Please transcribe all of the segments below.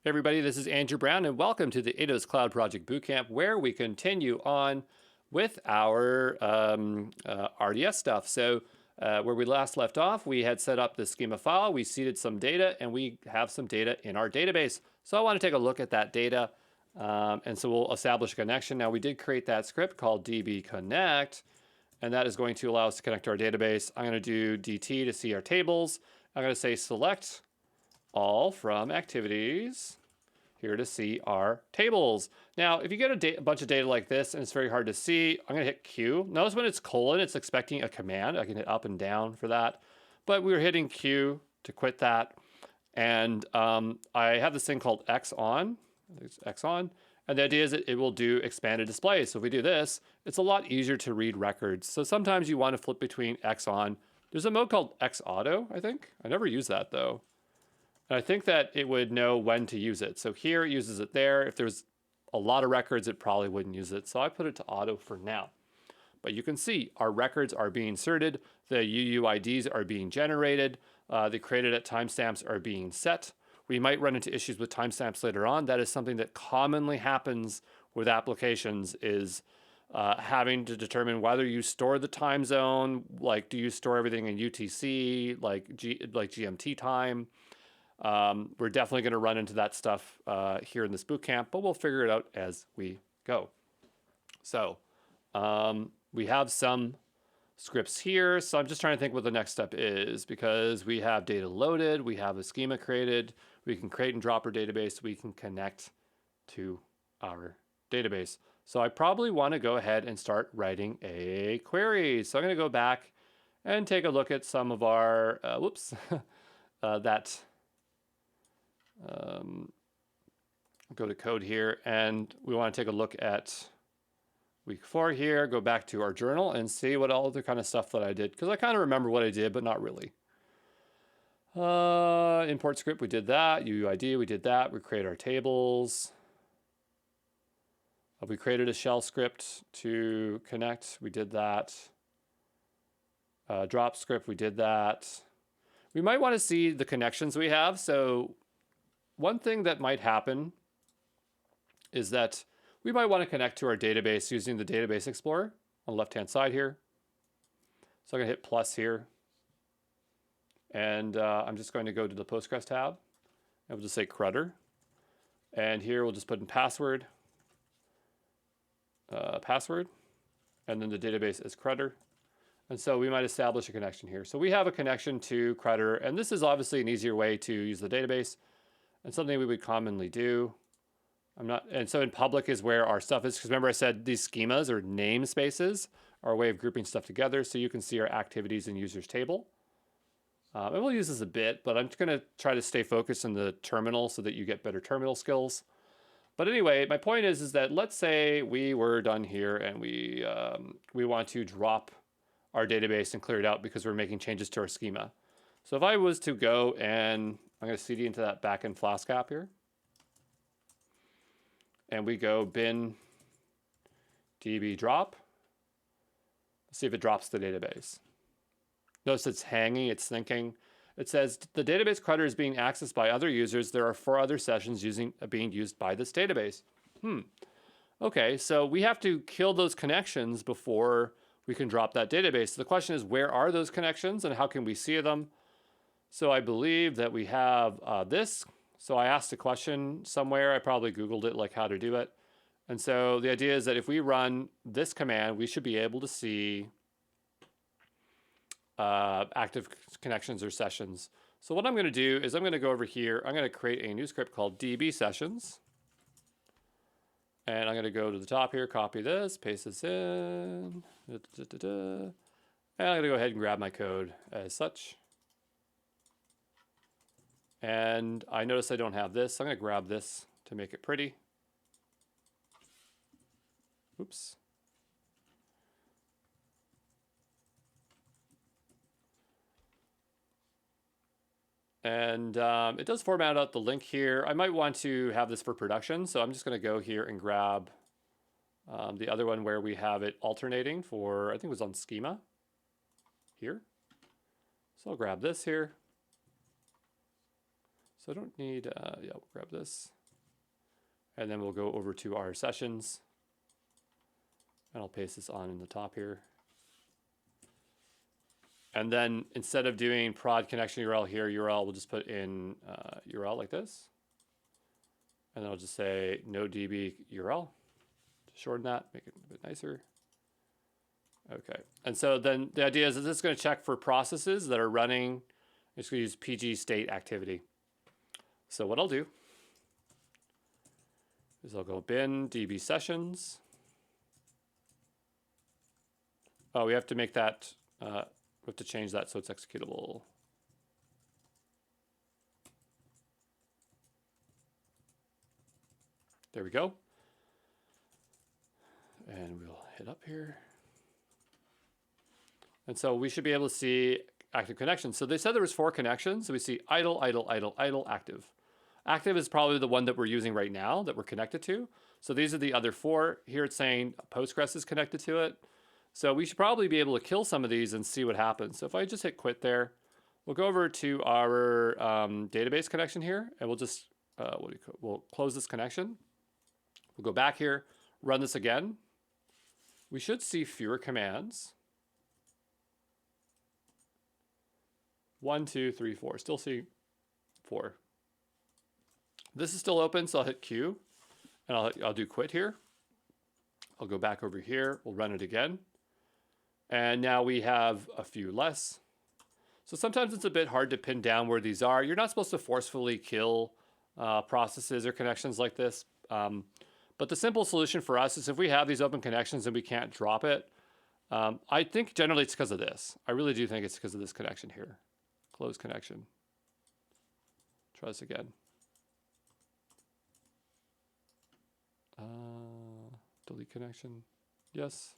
Hey everybody, this is Andrew Brown, and welcome to the ADOS Cloud Project Bootcamp, where we continue on with our RDS stuff. So where we last left off, we had set up the schema file, we seeded some data, and we have some data in our database. So I want to take a look at that data, and so we'll establish a connection. Now, we did create that script called dbconnect, and that is going to allow us to connect to our database. I'm going to do DT to see our tables. I'm going to say select all from activities here to see our tables. Now, if you get a bunch of data like this and it's very hard to see, I'm gonna hit Q. Notice when it's colon, it's expecting a command. I can hit up and down for that, but we were hitting Q to quit that. And I have this thing called X on, it's X on, and the idea is that it will do expanded display. So if we do this, it's a lot easier to read records. So sometimes you want to flip between X on. There's a mode called X auto, I think. I never use that though. And I think that it would know when to use it. So here it uses it there. If there's a lot of records, it probably wouldn't use it. So I put it to auto for now. But you can see our records are being inserted. The UUIDs are being generated. The created at timestamps are being set. We might run into issues with timestamps later on. That is something that commonly happens with applications, is having to determine whether you store the time zone, like do you store everything in UTC, like GMT time. We're definitely going to run into that stuff here in this bootcamp, but we'll figure it out as we go. So we have some scripts here. So I'm just trying to think what the next step is, because we have data loaded, we have a schema created, we can create and drop our database, we can connect to our database. So I probably want to go ahead and start writing a query. So I'm going to go back and take a look at some of our, go to code here, and we want to take a look at week 4 here, go back to our journal and see what all the kind of stuff that I did, because I kind of remember what I did, but not really. Import script, we did that. UUID, we did that. We create our tables. We created a shell script to connect. We did that. Drop script, we did that. We might want to see the connections we have. So one thing that might happen is that we might want to connect to our database using the Database Explorer on the left-hand side here. So I'm going to hit plus here. And I'm just going to go to the Postgres tab. And we'll just say CRUDder. And here we'll just put in password. And then the database is CRUDder. And so we might establish a connection here. So we have a connection to CRUDder. And this is obviously an easier way to use the database, and something we would commonly do. And so in public is where our stuff is, because remember I said these schemas or namespaces are a way of grouping stuff together, so you can see our activities and users table. And we'll use this a bit, but I'm just gonna try to stay focused in the terminal so that you get better terminal skills. But anyway, my point is that let's say we were done here and we want to drop our database and clear it out because we're making changes to our schema. So if I was to go and I'm going to cd into that backend Flask app here. And we go bin db drop. Let's see if it drops the database. Notice it's hanging, it's thinking. It says the database CRUDder is being accessed by other users. There are 4 other sessions being used by this database. Okay, so we have to kill those connections before we can drop that database. So the question is, where are those connections and how can we see them? So I believe that we have this. So I asked a question somewhere. I probably Googled it, like how to do it. And so the idea is that if we run this command, we should be able to see active connections or sessions. So what I'm going to do is I'm going to go over here. I'm going to create a new script called db sessions. And I'm going to go to the top here, copy this, paste this in. And I'm going to go ahead and grab my code as such. And I notice I don't have this. So I'm going to grab this to make it pretty. Oops. And it does format out the link here. I might want to have this for production. So I'm just going to go here and grab the other one where we have it alternating for, I think it was on schema here. So I'll grab this here. So I don't need, yeah, we'll grab this. And then we'll go over to our sessions. And I'll paste this on in the top here. And then instead of doing prod connection URL here, URL, we'll just put in URL like this. And then I'll just say no DB URL. Shorten that, make it a bit nicer. Okay. And so then the idea is that this is going to check for processes that are running. It's going to use PG state activity. So what I'll do is I'll go bin DB sessions. Oh, we have to make that, we have to change that so it's executable. There we go. And we'll hit up here. And so we should be able to see active connections. So they said there was 4 connections. So we see idle, idle, idle, idle, active. Active is probably the one that we're using right now that we're connected to. So these are the other 4. Here it's saying Postgres is connected to it. So we should probably be able to kill some of these and see what happens. So if I just hit quit there, we'll go over to our database connection here, and we'll just, we'll close this connection. We'll go back here, run this again. We should see fewer commands. 1, 2, 3, 4. Still see 4. This is still open, so I'll hit Q, and I'll do quit here. I'll go back over here. We'll run it again. And now we have a few less. So sometimes it's a bit hard to pin down where these are. You're not supposed to forcefully kill processes or connections like this. But the simple solution for us is if we have these open connections and we can't drop it, I think generally it's because of this. I really do think it's because of this connection here. Close connection. Try this again. Delete connection. Yes.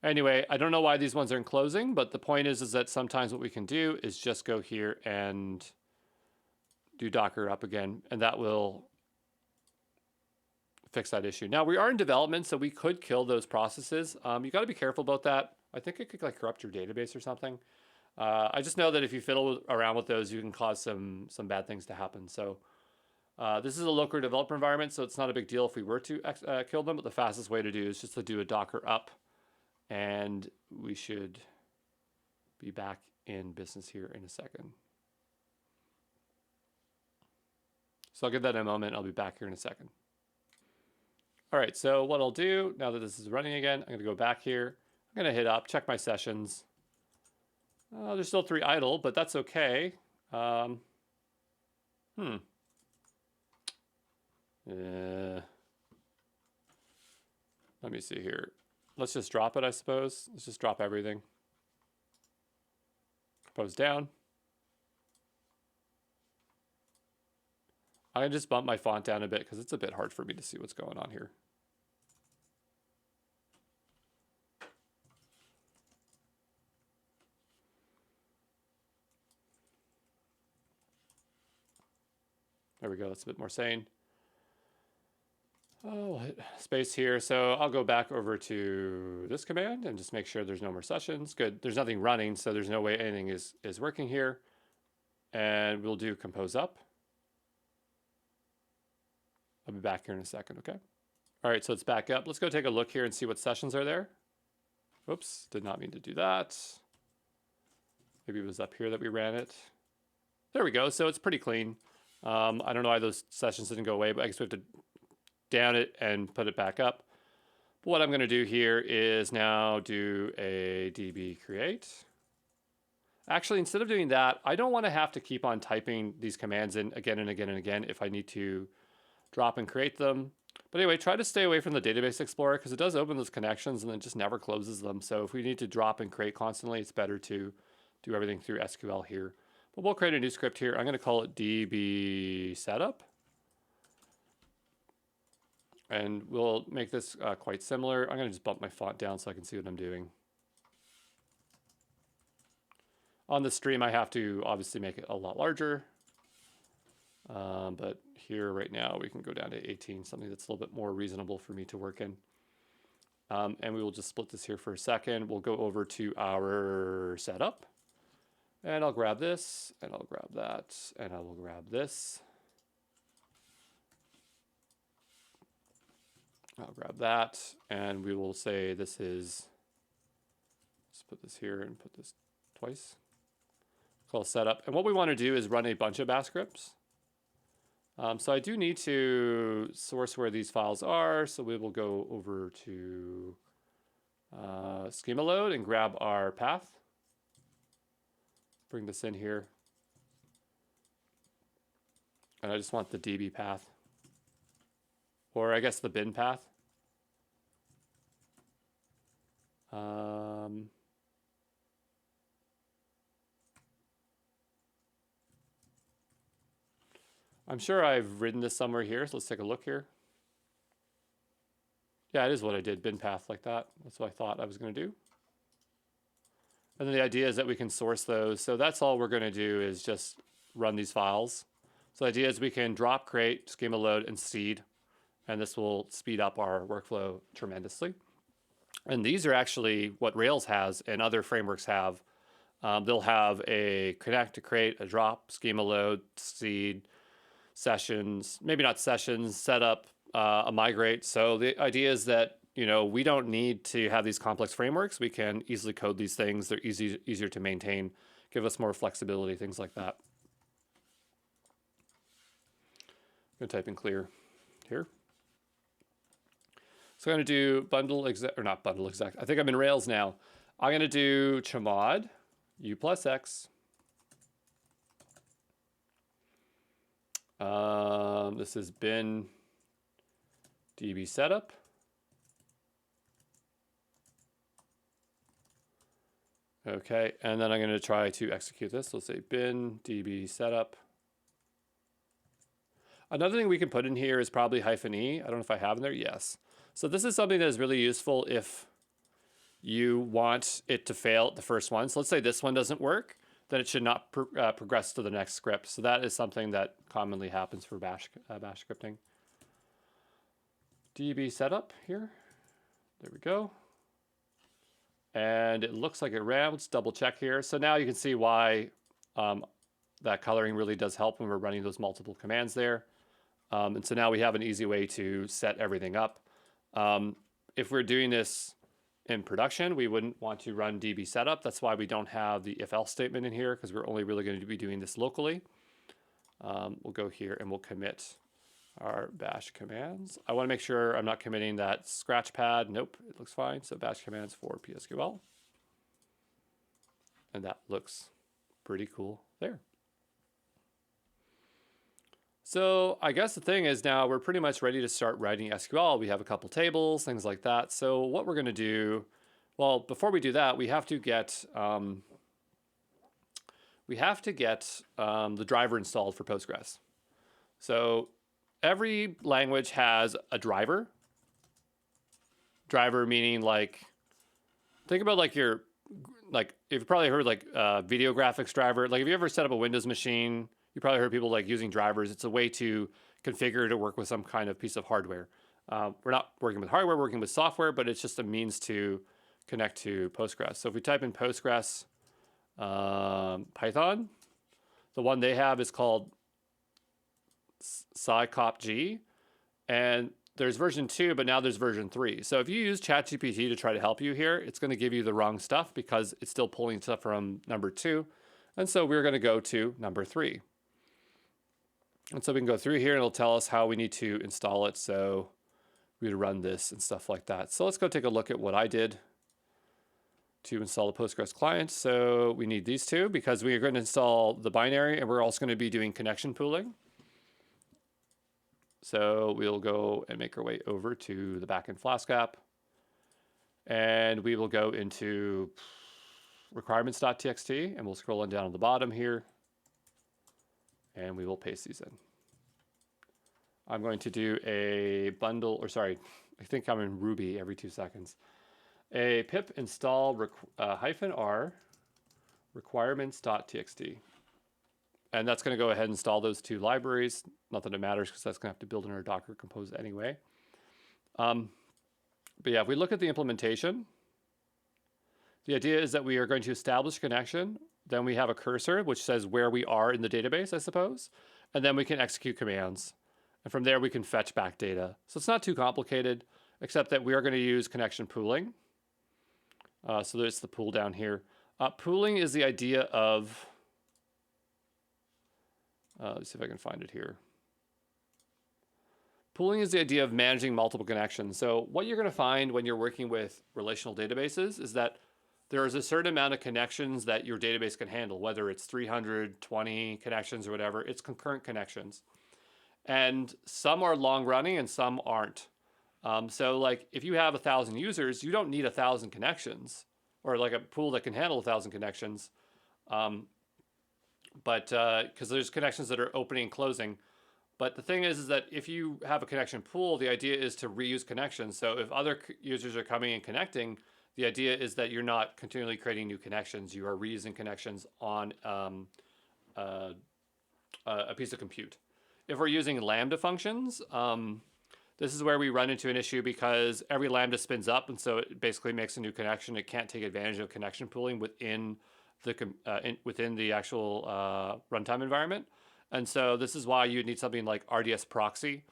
Anyway, I don't know why these ones aren't closing, but the point is that sometimes what we can do is just go here and do Docker up again, and that will fix that issue. Now we are in development, so we could kill those processes. You got to be careful about that. I think it could like corrupt your database or something. I just know that if you fiddle around with those, you can cause some bad things to happen. So this is a local developer environment, so it's not a big deal if we were to kill them, but the fastest way to do is just to do a Docker up, and we should be back in business here in a second. So I'll give that a moment. I'll be back here in a second. All right, so what I'll do now that this is running again, I'm going to go back here. I'm going to hit up, check my sessions. There's still 3 idle, but that's okay. Let me see here. Let's just drop it, I suppose. Let's just drop everything. Compose down. I'm going to just bump my font down a bit because it's a bit hard for me to see what's going on here. There we go. That's a bit more sane. Oh, I'll hit space here. So I'll go back over to this command and just make sure there's no more sessions. Good. There's nothing running, so there's no way anything is working here. And we'll do compose up. I'll be back here in a second, okay? All right, so it's back up. Let's go take a look here and see what sessions are there. Oops, did not mean to do that. Maybe it was up here that we ran it. There we go, so it's pretty clean. I don't know why those sessions didn't go away, but I guess we have to down it and put it back up. But what I'm going to do here is now do a db create. Actually, instead of doing that, I don't want to have to keep on typing these commands in again and again and again if I need to drop and create them. But anyway, try to stay away from the Database Explorer because it does open those connections and then just never closes them. So if we need to drop and create constantly, it's better to do everything through SQL here. But we'll create a new script here. I'm going to call it db setup. And we'll make this quite similar. I'm going to just bump my font down so I can see what I'm doing. On the stream, I have to obviously make it a lot larger. But here right now, we can go down to 18, something that's a little bit more reasonable for me to work in. And we will just split this here for a second. We'll go over to our setup. And I'll grab this, and I'll grab that, and I will grab this. I'll grab that, and we will say this is, let's put this here and put this twice. Call setup. And what we want to do is run a bunch of bash scripts. So I do need to source where these files are. So we will go over to schema load and grab our path. Bring this in here. And I just want the DB path. Or I guess the bin path. I'm sure I've written this somewhere here, so let's take a look here. Yeah, it is what I did, bin path like that. That's what I thought I was going to do. And then the idea is that we can source those. So that's all we're going to do is just run these files. So the idea is we can drop, create, schema load, and seed. And this will speed up our workflow tremendously. And these are actually what Rails has and other frameworks have. They'll have a connect, a create, a drop, schema load, seed, sessions, maybe not sessions, setup, a migrate. So the idea is that, you know, we don't need to have these complex frameworks. We can easily code these things. They're easier to maintain, give us more flexibility, things like that. I'm going to type in clear here. So I'm going to do bundle exec, or not bundle exec. I think I'm in Rails now. I'm going to do chmod u plus x. This is bin db setup. Okay, and then I'm going to try to execute this. Let's say bin db setup. Another thing we can put in here is probably -e. I don't know if I have in there. Yes. So this is something that is really useful if you want it to fail at the first one. So let's say this one doesn't work, then it should not progress to the next script. So that is something that commonly happens for bash scripting. DB setup here. There we go. And it looks like it ran. Let's double check here. So now you can see why that coloring really does help when we're running those multiple commands there. And so now we have an easy way to set everything up. If we're doing this in production, we wouldn't want to run db setup. That's why we don't have the if-else statement in here, because we're only really going to be doing this locally. We'll go here and we'll commit our bash commands. I want to make sure I'm not committing that scratch pad. Nope, it looks fine. So bash commands for PSQL. And that looks pretty cool there. So I guess the thing is now we're pretty much ready to start writing SQL. We have a couple tables, things like that. So what we're going to do, well, before we do that, we have to get the driver installed for Postgres. So every language has a driver. Driver meaning like, think about like your, like you've probably heard like video graphics driver. Like if you ever set up a Windows machine, you probably heard people like using drivers. It's a way to configure to work with some kind of piece of hardware. We're not working with hardware, we're working with software, but it's just a means to connect to Postgres. So if we type in Postgres Python, the one they have is called scopg, and there's version 2, but now there's version 3. So if you use ChatGPT to try to help you here, it's going to give you the wrong stuff because it's still pulling stuff from number 2. And so we're going to go to number 3. And so we can go through here and it'll tell us how we need to install it. So we would run this and stuff like that. So let's go take a look at what I did to install the Postgres client. So we need these two because we are going to install the binary and we're also going to be doing connection pooling. So we'll go and make our way over to the backend Flask app. And we will go into requirements.txt and we'll scroll on down to the bottom here. And we will paste these in. I'm going to do a bundle, or sorry, I think I'm in Ruby every 2 seconds. A pip install -r requirements.txt. And that's going to go ahead and install those two libraries. Not that it matters because that's going to have to build in our Docker Compose anyway. But yeah, if we look at the implementation, the idea is that we are going to establish connection Then we have a cursor, which says where we are in the database, I suppose. And then we can execute commands. And from there, we can fetch back data. So it's not too complicated, except that we are going to use connection pooling. So there's the pool down here. Pooling is the idea of, let's see if I can find it here. Pooling is the idea of managing multiple connections. So what you're going to find when you're working with relational databases is that there is a certain amount of connections that your database can handle, whether it's 320 connections or whatever. It's concurrent connections. And some are long running and some aren't. So like if you have 1,000 users, you don't need 1,000 connections, or like a pool that can handle 1,000 connections. But because there's connections that are opening and closing. But the thing is that if you have a connection pool, the idea is to reuse connections. So if other users are coming and connecting, the idea is that you're not continually creating new connections. You are reusing connections on a piece of compute. If we're using Lambda functions, this is where we run into an issue because every Lambda spins up, and so it basically makes a new connection. It can't take advantage of connection pooling within the actual runtime environment. And so this is why you need something like RDS proxy,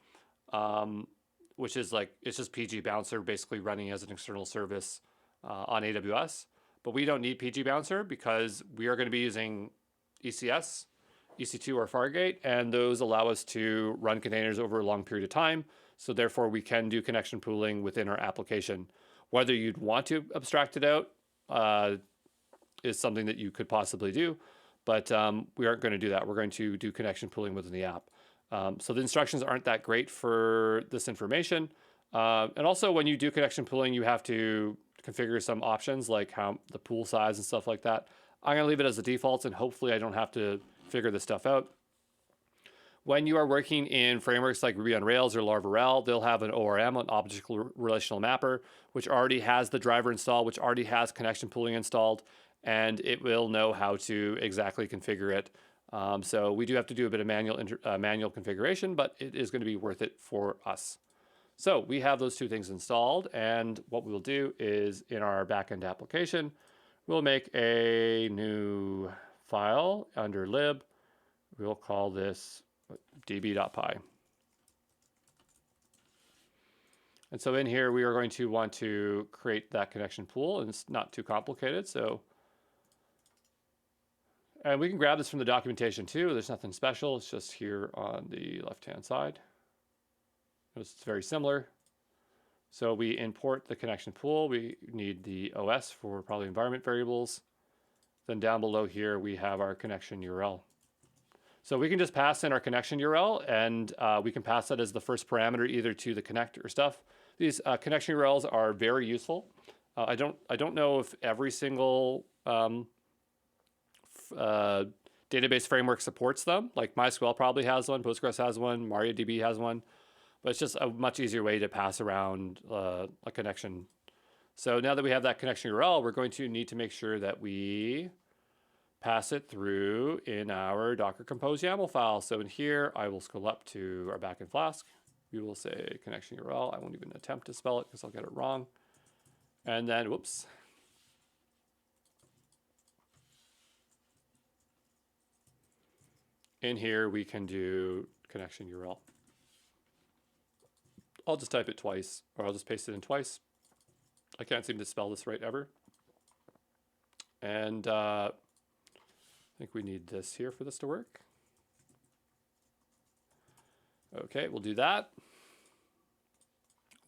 which is like, it's just PG Bouncer basically running as an external service on AWS. But we don't need PG Bouncer because we are going to be using ECS, EC2 or Fargate, and those allow us to run containers over a long period of time. So therefore we can do connection pooling within our application. Whether you'd want to abstract it out is something that you could possibly do. But we aren't going to do that. We're going to do connection pooling within the app. So the instructions aren't that great for this information. And also when you do connection pooling, you have to configure some options like how the pool size and stuff like that. I'm going to leave it as the defaults, and hopefully I don't have to figure this stuff out. When you are working in frameworks like Ruby on Rails or Laravel, they'll have an ORM, an object relational mapper, which already has the driver installed, which already has connection pooling installed, and it will know how to exactly configure it. So we do have to do a bit of manual configuration, but it is going to be worth it for us. So we have those two things installed, and what we will do is in our backend application, we'll make a new file under lib. We'll call this db.py. And so in here, we are going to want to create that connection pool, and it's not too complicated. And we can grab this from the documentation too. There's nothing special. It's just here on the left-hand side. It's very similar. So we import the connection pool. We need the OS for probably environment variables. Then down below here, we have our connection URL. So we can just pass in our connection URL, and we can pass that as the first parameter either to the connector stuff. These connection URLs are very useful. I don't know if every single database framework supports them. Like MySQL probably has one, Postgres has one, MariaDB has one, but it's just a much easier way to pass around a connection. So now that we have that connection URL, we're going to need to make sure that we pass it through in our Docker Compose YAML file. So in here, I will scroll up to our backend Flask. We will say connection URL. I won't even attempt to spell it because I'll get it wrong. And then, whoops. In here, we can do connection URL. I'll just type it twice, or I'll just paste it in twice. I can't seem to spell this right ever. And I think we need this here for this to work. Okay, we'll do that.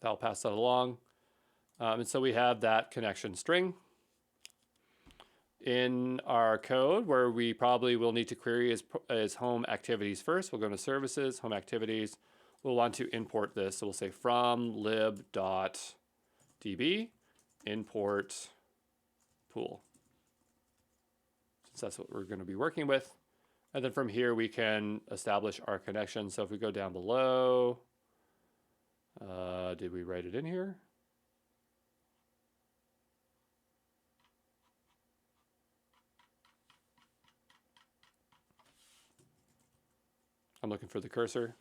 That'll pass that along. And so we have that connection string. In our code, where we probably will need to query is home activities first. We'll go to services, home activities. We'll want to import this. So we'll say from lib.db import pool, since that's what we're going to be working with. And then from here, we can establish our connection. So if we go down below, did we write it in here? I'm looking for the cursor.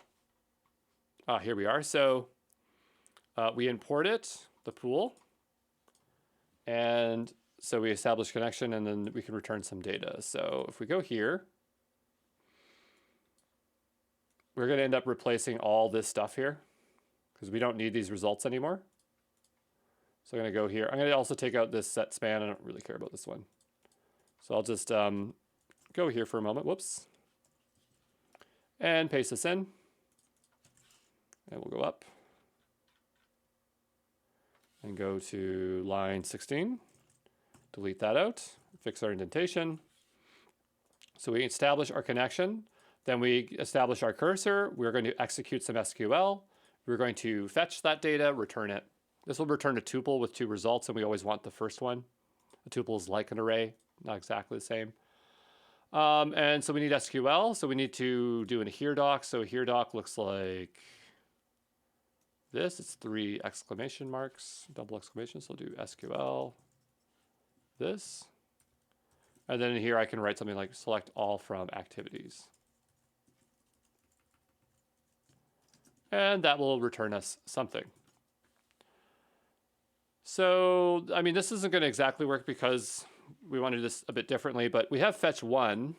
Here we are. So we import it, the pool, and So we establish connection and then we can return some data. So if we go here, we're going to end up replacing all this stuff here because we don't need these results anymore. So I'm going to go here. I'm going to also take out this set span. I don't really care about this one. So I'll just go here for a moment. Whoops. And paste this in. And we'll go up. And go to line 16. Delete that out. Fix our indentation. So we establish our connection. Then we establish our cursor. We're going to execute some SQL. We're going to fetch that data, return it. This will return a tuple with 2 results, and we always want the first one. A tuple is like an array, not exactly the same. And so we need SQL, so we need to do a here doc. So here doc looks like this. It's 3 exclamation marks, double exclamation. So I'll do SQL, this. And then here I can write something like select all from activities. And that will return us something. So, I mean, this isn't going to exactly work because we want to do this a bit differently, but we have fetch 1.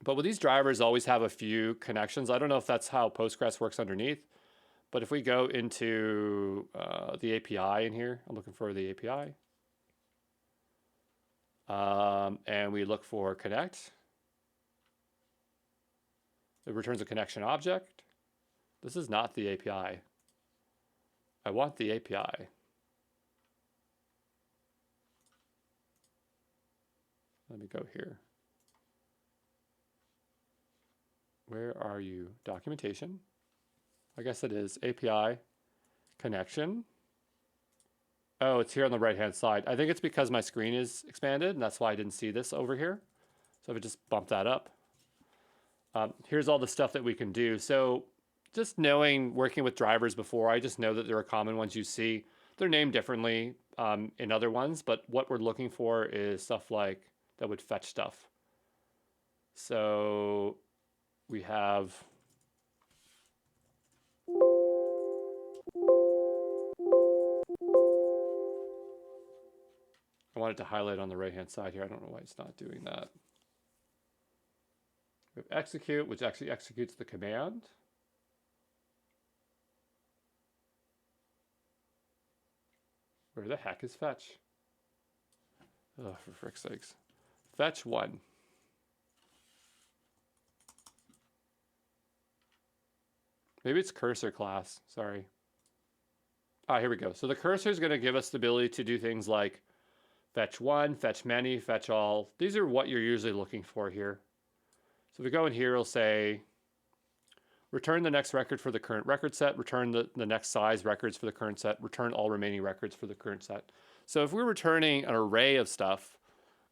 But with these drivers always have a few connections. I don't know if that's how Postgres works underneath, but if we go into the API in here, I'm looking for the API. And we look for connect. It returns a connection object. This is not the API. I want the API. Let me go here. Where are you? Documentation. I guess it is API connection. Oh, it's here on the right-hand side. I think it's because my screen is expanded, and that's why I didn't see this over here. So if I just bump that up. Here's all the stuff that we can do. So just knowing, working with drivers before, I just know that there are common ones you see. They're named differently in other ones, but what we're looking for is stuff like that would fetch stuff. So we have I wanted to highlight on the right-hand side here. I don't know why it's not doing that. We have execute, which actually executes the command. Where the heck is fetch? Oh, for frick's sakes. Fetch 1. Maybe it's cursor class, sorry. Ah, here we go. So the cursor is going to give us the ability to do things like fetch 1, fetch many, fetch all. These are what you're usually looking for here. So if we go in here, it'll say, return the next record for the current record set, return the next size records for the current set, return all remaining records for the current set. So if we're returning an array of stuff,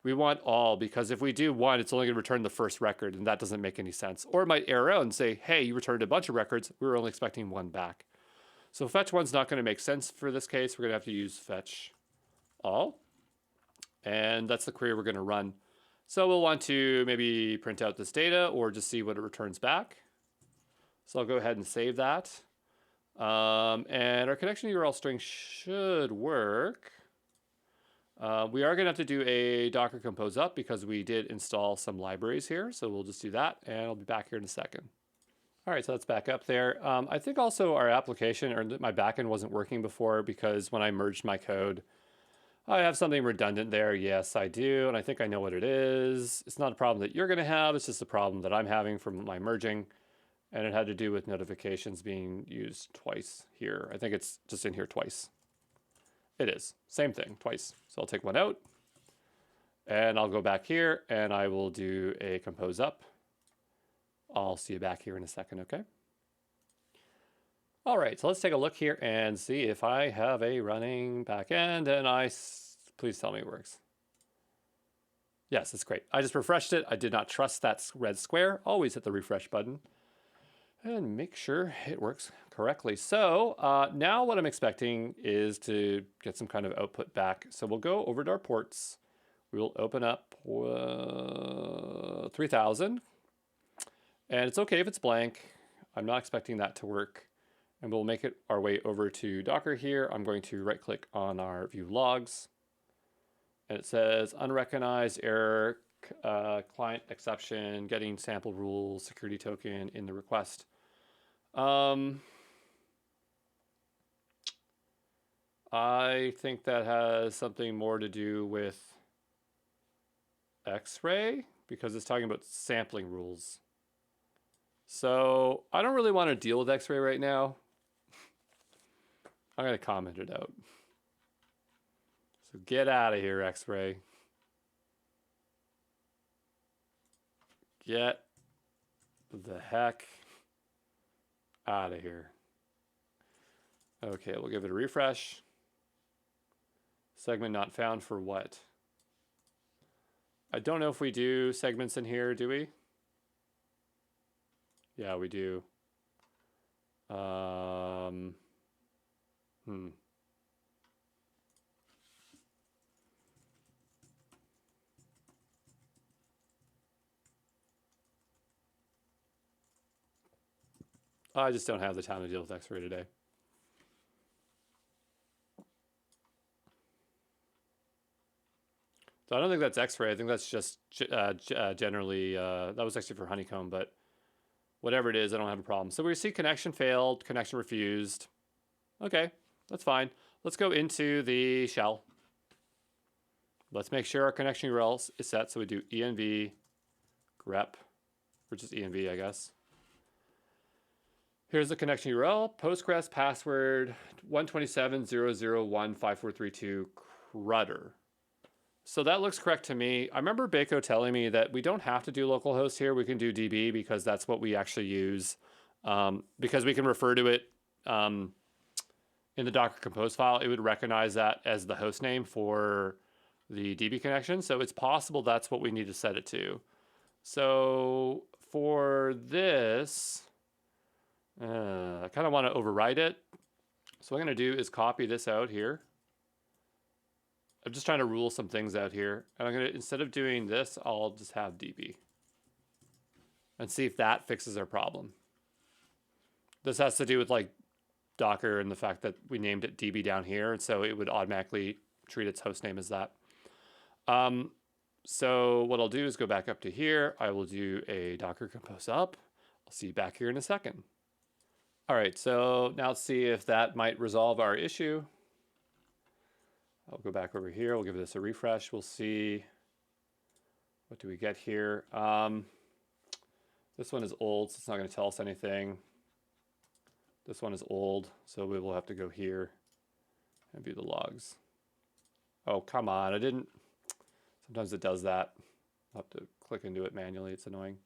we want all, because if we do 1, it's only going to return the first record, and that doesn't make any sense. Or it might error out and say, hey, you returned a bunch of records. We were only expecting 1 back. So fetch 1's not going to make sense for this case. We're going to have to use fetch all. And that's the query we're going to run. So we'll want to maybe print out this data or just see what it returns back. So I'll go ahead and save that. And our connection URL string should work. We are going to have to do a Docker compose up because we did install some libraries here. So we'll just do that, and I'll be back here in a second. All right, so let's back up there. I think also our application or my backend wasn't working before because when I merged my code, I have something redundant there. Yes, I do, and I think I know what it is. It's not a problem that you're going to have. It's just a problem that I'm having from my merging, and it had to do with notifications being used twice here. I think it's just in here twice. It is. Same thing, twice. So I'll take one out, and I'll go back here, and I will do a compose up. I'll see you back here in a second, okay? All right, so let's take a look here and see if I have a running backend, and please tell me it works. Yes, it's great. I just refreshed it. I did not trust that red square. Always hit the refresh button and make sure it works correctly. So now what I'm expecting is to get some kind of output back. So we'll go over to our ports. We will open up 3000. And it's okay if it's blank. I'm not expecting that to work. And we'll make it our way over to Docker here. I'm going to right click on our view logs. And it says unrecognized error, client exception, getting sample rules, security token in the request. I think that has something more to do with X-ray because it's talking about sampling rules. So I don't really want to deal with X-ray right now. I'm going to comment it out. So get out of here, X-ray. Get the heck out of here. Okay, we'll give it a refresh. Segment not found for what? I don't know if we do segments in here, do we? Yeah, we do. I just don't have the time to deal with X-ray today. So I don't think that's X-ray. I think that's just generally, that was actually for honeycomb, but whatever it is, I don't have a problem. So we see connection failed, connection refused. Okay, that's fine. Let's go into the shell. Let's make sure our connection URL is set. So we do env grep, or just env, I guess. Here's the connection URL, Postgres password 127.001.5432 CRUDder. So that looks correct to me. I remember Bako telling me that we don't have to do localhost here. We can do DB because that's what we actually use. Because we can refer to it in the Docker Compose file, it would recognize that as the host name for the DB connection. So it's possible that's what we need to set it to. So for this, I kind of want to overwrite it. So what I'm going to do is copy this out here. I'm just trying to rule some things out here. And I'm going to, instead of doing this, I'll just have DB. And see if that fixes our problem. This has to do with like Docker and the fact that we named it DB down here. And so it would automatically treat its host name as that. So what I'll do is go back up to here. I will do a Docker Compose up. I'll see you back here in a second. All right, so now let's see if that might resolve our issue. I'll go back over here. We'll give this a refresh. We'll see, what do we get here? This one is old, so it's not going to tell us anything. This one is old, so we will have to go here and view the logs. Oh, come on. I didn't. Sometimes it does that. I'll have to click into it manually. It's annoying.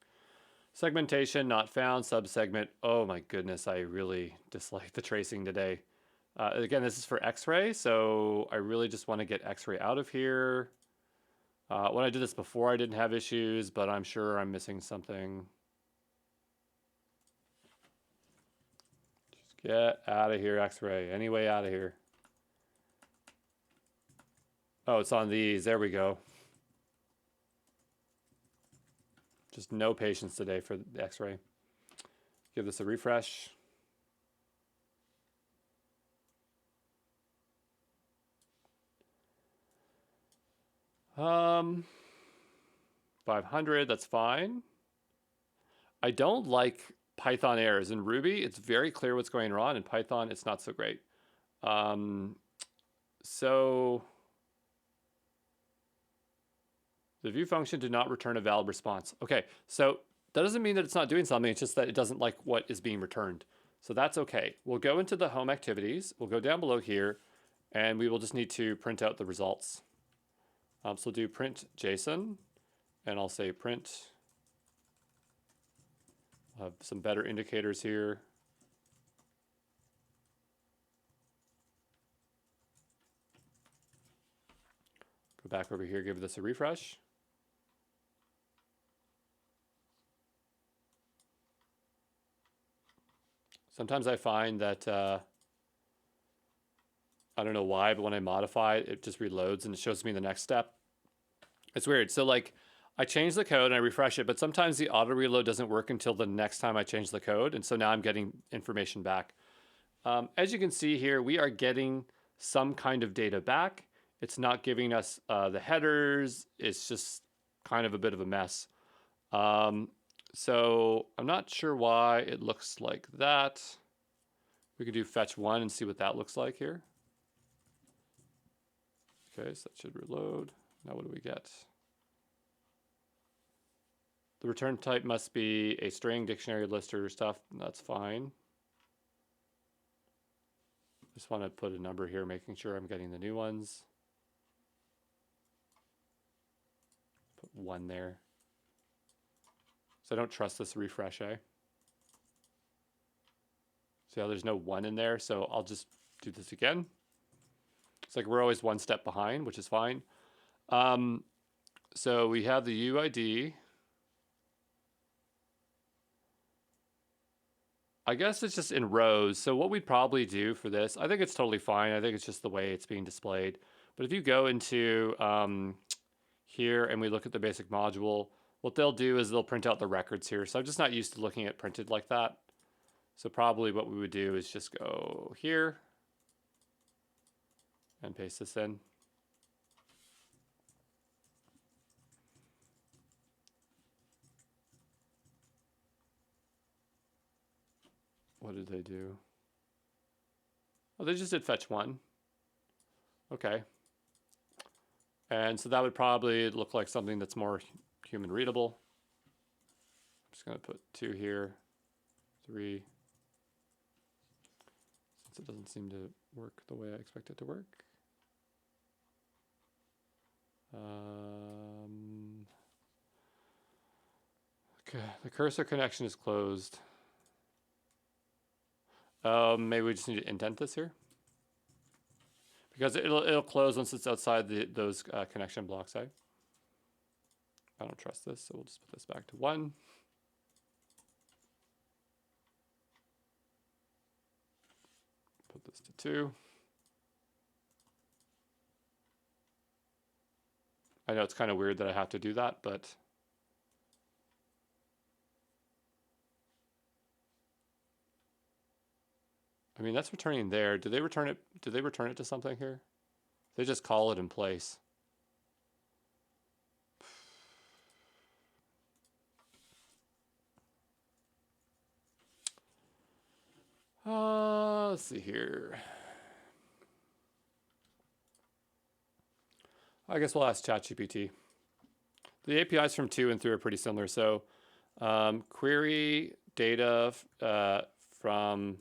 Segmentation not found. Subsegment. Oh my goodness. I really dislike the tracing today. Again, this is for X-ray, so I really just want to get X-ray out of here. When I did this before, I didn't have issues, but I'm sure I'm missing something. Just get out of here, X-ray. Any way out of here. Oh, it's on these. There we go. Just no patience today for the X-ray. Give this a refresh. Um, 500, that's fine. I don't like Python errors. In Ruby, it's very clear what's going on. In Python, it's not so great. So the view function did not return a valid response. Okay, so that doesn't mean that it's not doing something. It's just that it doesn't like what is being returned. So that's okay. We'll go into the home activities. We'll go down below here, and we will just need to print out the results. So we'll do print JSON, and I'll say print. I'll have some better indicators here. Go back over here, give this a refresh. Sometimes I find that, I don't know why, but when I modify it, it just reloads and it shows me the next step. It's weird. So like I change the code and I refresh it, but sometimes the auto reload doesn't work until the next time I change the code. And so now I'm getting information back. As you can see here, we are getting some kind of data back. It's not giving us the headers. It's just kind of a bit of a mess. So I'm not sure why it looks like that. We could do fetch one and see what that looks like here. Okay, so that should reload. Now what do we get? The return type must be a string, dictionary, list, or stuff. That's fine. Just want to put a number here, making sure I'm getting the new ones. Put 1 there. So I don't trust this refresh, eh? See how there's no 1 in there, so I'll just do this again. It's like we're always 1 step behind, which is fine. So we have the UID. I guess it's just in rows. So what we'd probably do for this, I think it's totally fine. I think it's just the way it's being displayed. But if you go into here and we look at the basic module, what they'll do is they'll print out the records here. So I'm just not used to looking at printed like that. So probably what we would do is just go here and paste this in. What did they do? Oh, they just did fetch 1. Okay. And so that would probably look like something that's more human readable. I'm just going to put 2 here, 3. Since it doesn't seem to work the way I expect it to work. Okay, the cursor connection is closed. Maybe we just need to indent this here. Because it'll close once it's outside those connection blocks, eh? I don't trust this, so we'll just put this back to 1. Put this to 2. I know it's kind of weird that I have to do that, but I mean, that's returning there. Did they return it? Did they return it to something here? They just call it in place. Let's see here. I guess we'll ask ChatGPT. The APIs from 2 and 3 are pretty similar. So query data from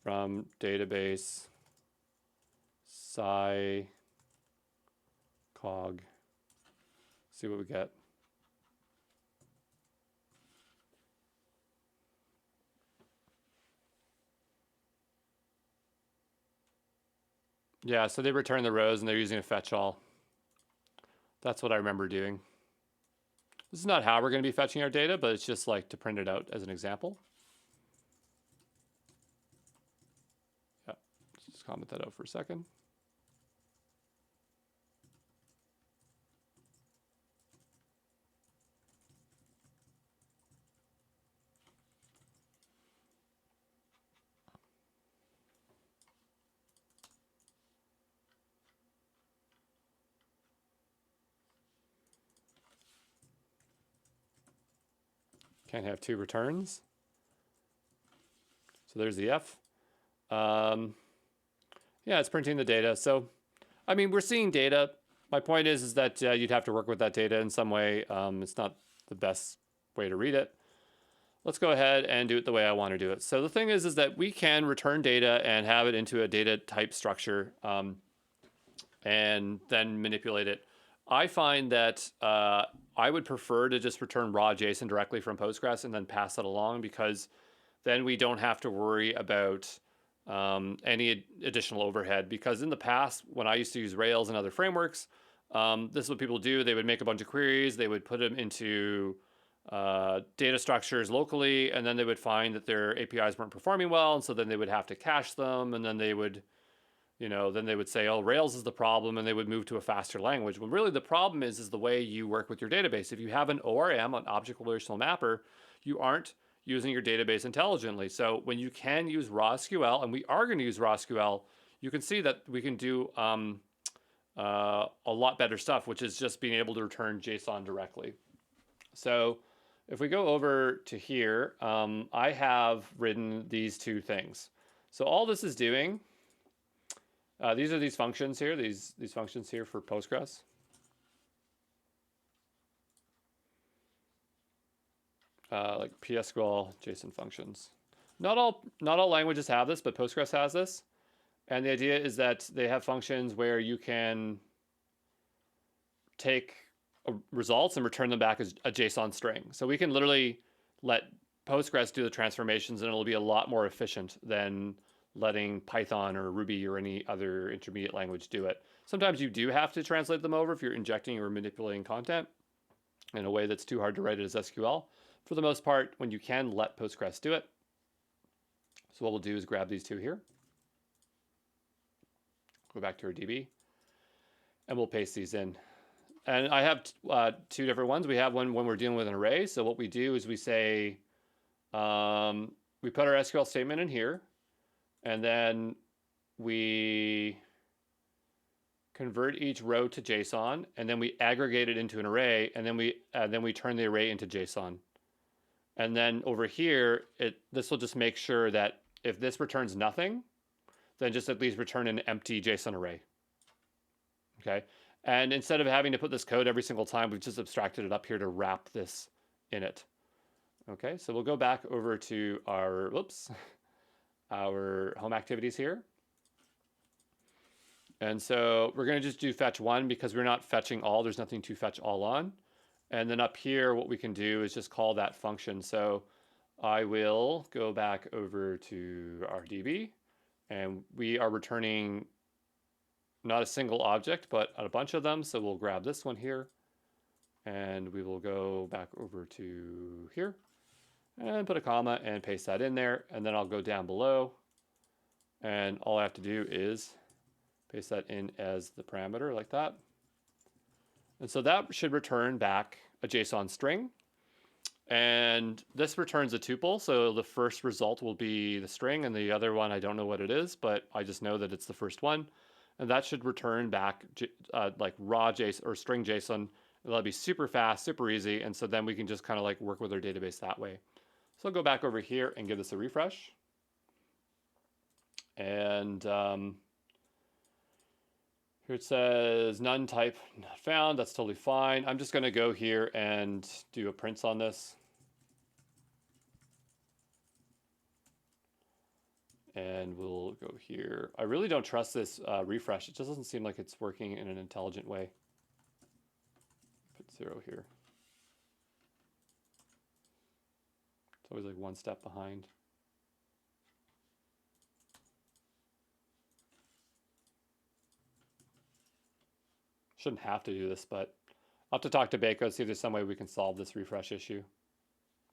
database sci cog. See what we get. Yeah, so they return the rows and they're using a fetch all. That's what I remember doing. This is not how we're going to be fetching our data, but it's just like to print it out as an example. Yeah, let's just comment that out for a second. Can't have 2 returns. So there's the F. Yeah, it's printing the data. So, I mean, we're seeing data. My point is that you'd have to work with that data in some way. It's not the best way to read it. Let's go ahead and do it the way I want to do it. So the thing is that we can return data and have it into a data type structure and then manipulate it. I find that I would prefer to just return raw JSON directly from Postgres and then pass it along, because then we don't have to worry about any additional overhead. Because in the past, when I used to use Rails and other frameworks, this is what people do. They would make a bunch of queries, they would put them into data structures locally, and then they would find that their APIs weren't performing well, and so then they would have to cache them, and then they would then they would say, oh, Rails is the problem, and they would move to a faster language. When really the problem is the way you work with your database. If you have an ORM, an object relational mapper, you aren't using your database intelligently. So when you can use raw SQL, and we are going to use raw SQL, you can see that we can do a lot better stuff, which is just being able to return JSON directly. So if we go over to here, I have written these two things. So all this is doing, these are these functions here, these functions here for Postgres. Like PSQL JSON functions. Not all languages have this, but Postgres has this. And the idea is that they have functions where you can take results and return them back as a JSON string. So we can literally let Postgres do the transformations, and it'll be a lot more efficient than letting Python or Ruby or any other intermediate language do it. Sometimes you do have to translate them over if you're injecting or manipulating content in a way that's too hard to write it as SQL. For the most part, when you can, let Postgres do it. So what we'll do is grab these two here, go back to our DB, and we'll paste these in. And I have two different ones. We have one when we're dealing with an array. So what we do is we say, we put our SQL statement in here, and then we convert each row to JSON, and then we aggregate it into an array, and then we turn the array into JSON. And then over here, this will just make sure that if this returns nothing, then just at least return an empty JSON array. Okay. And instead of having to put this code every single time, we've just abstracted it up here to wrap this in it. Okay, so we'll go back over to our, our home activities here. And so we're going to just do fetch one because we're not fetching all. There's nothing to fetch all on. And then up here, what we can do is just call that function. So I will go back over to our DB, and we are returning not a single object, but a bunch of them. So we'll grab this one here, and we will go back over to here and put a comma and paste that in there. And then I'll go down below, and all I have to do is paste that in as the parameter like that. And so that should return back a JSON string. And this returns a tuple. So the first result will be the string, and the other one, I don't know what it is, but I just know that it's the first one. And that should return back like raw JSON or string JSON. That'll be super fast, super easy. And so then we can just kind of like work with our database that way. So I'll go back over here and give this a refresh. And here it says none type not found. That's totally fine. I'm just going to go here and do a prints on this. And we'll go here. I really don't trust this refresh. It just doesn't seem like it's working in an intelligent way. Put 0 here. It's always like one step behind. Shouldn't have to do this, but I'll have to talk to Bako, see if there's some way we can solve this refresh issue.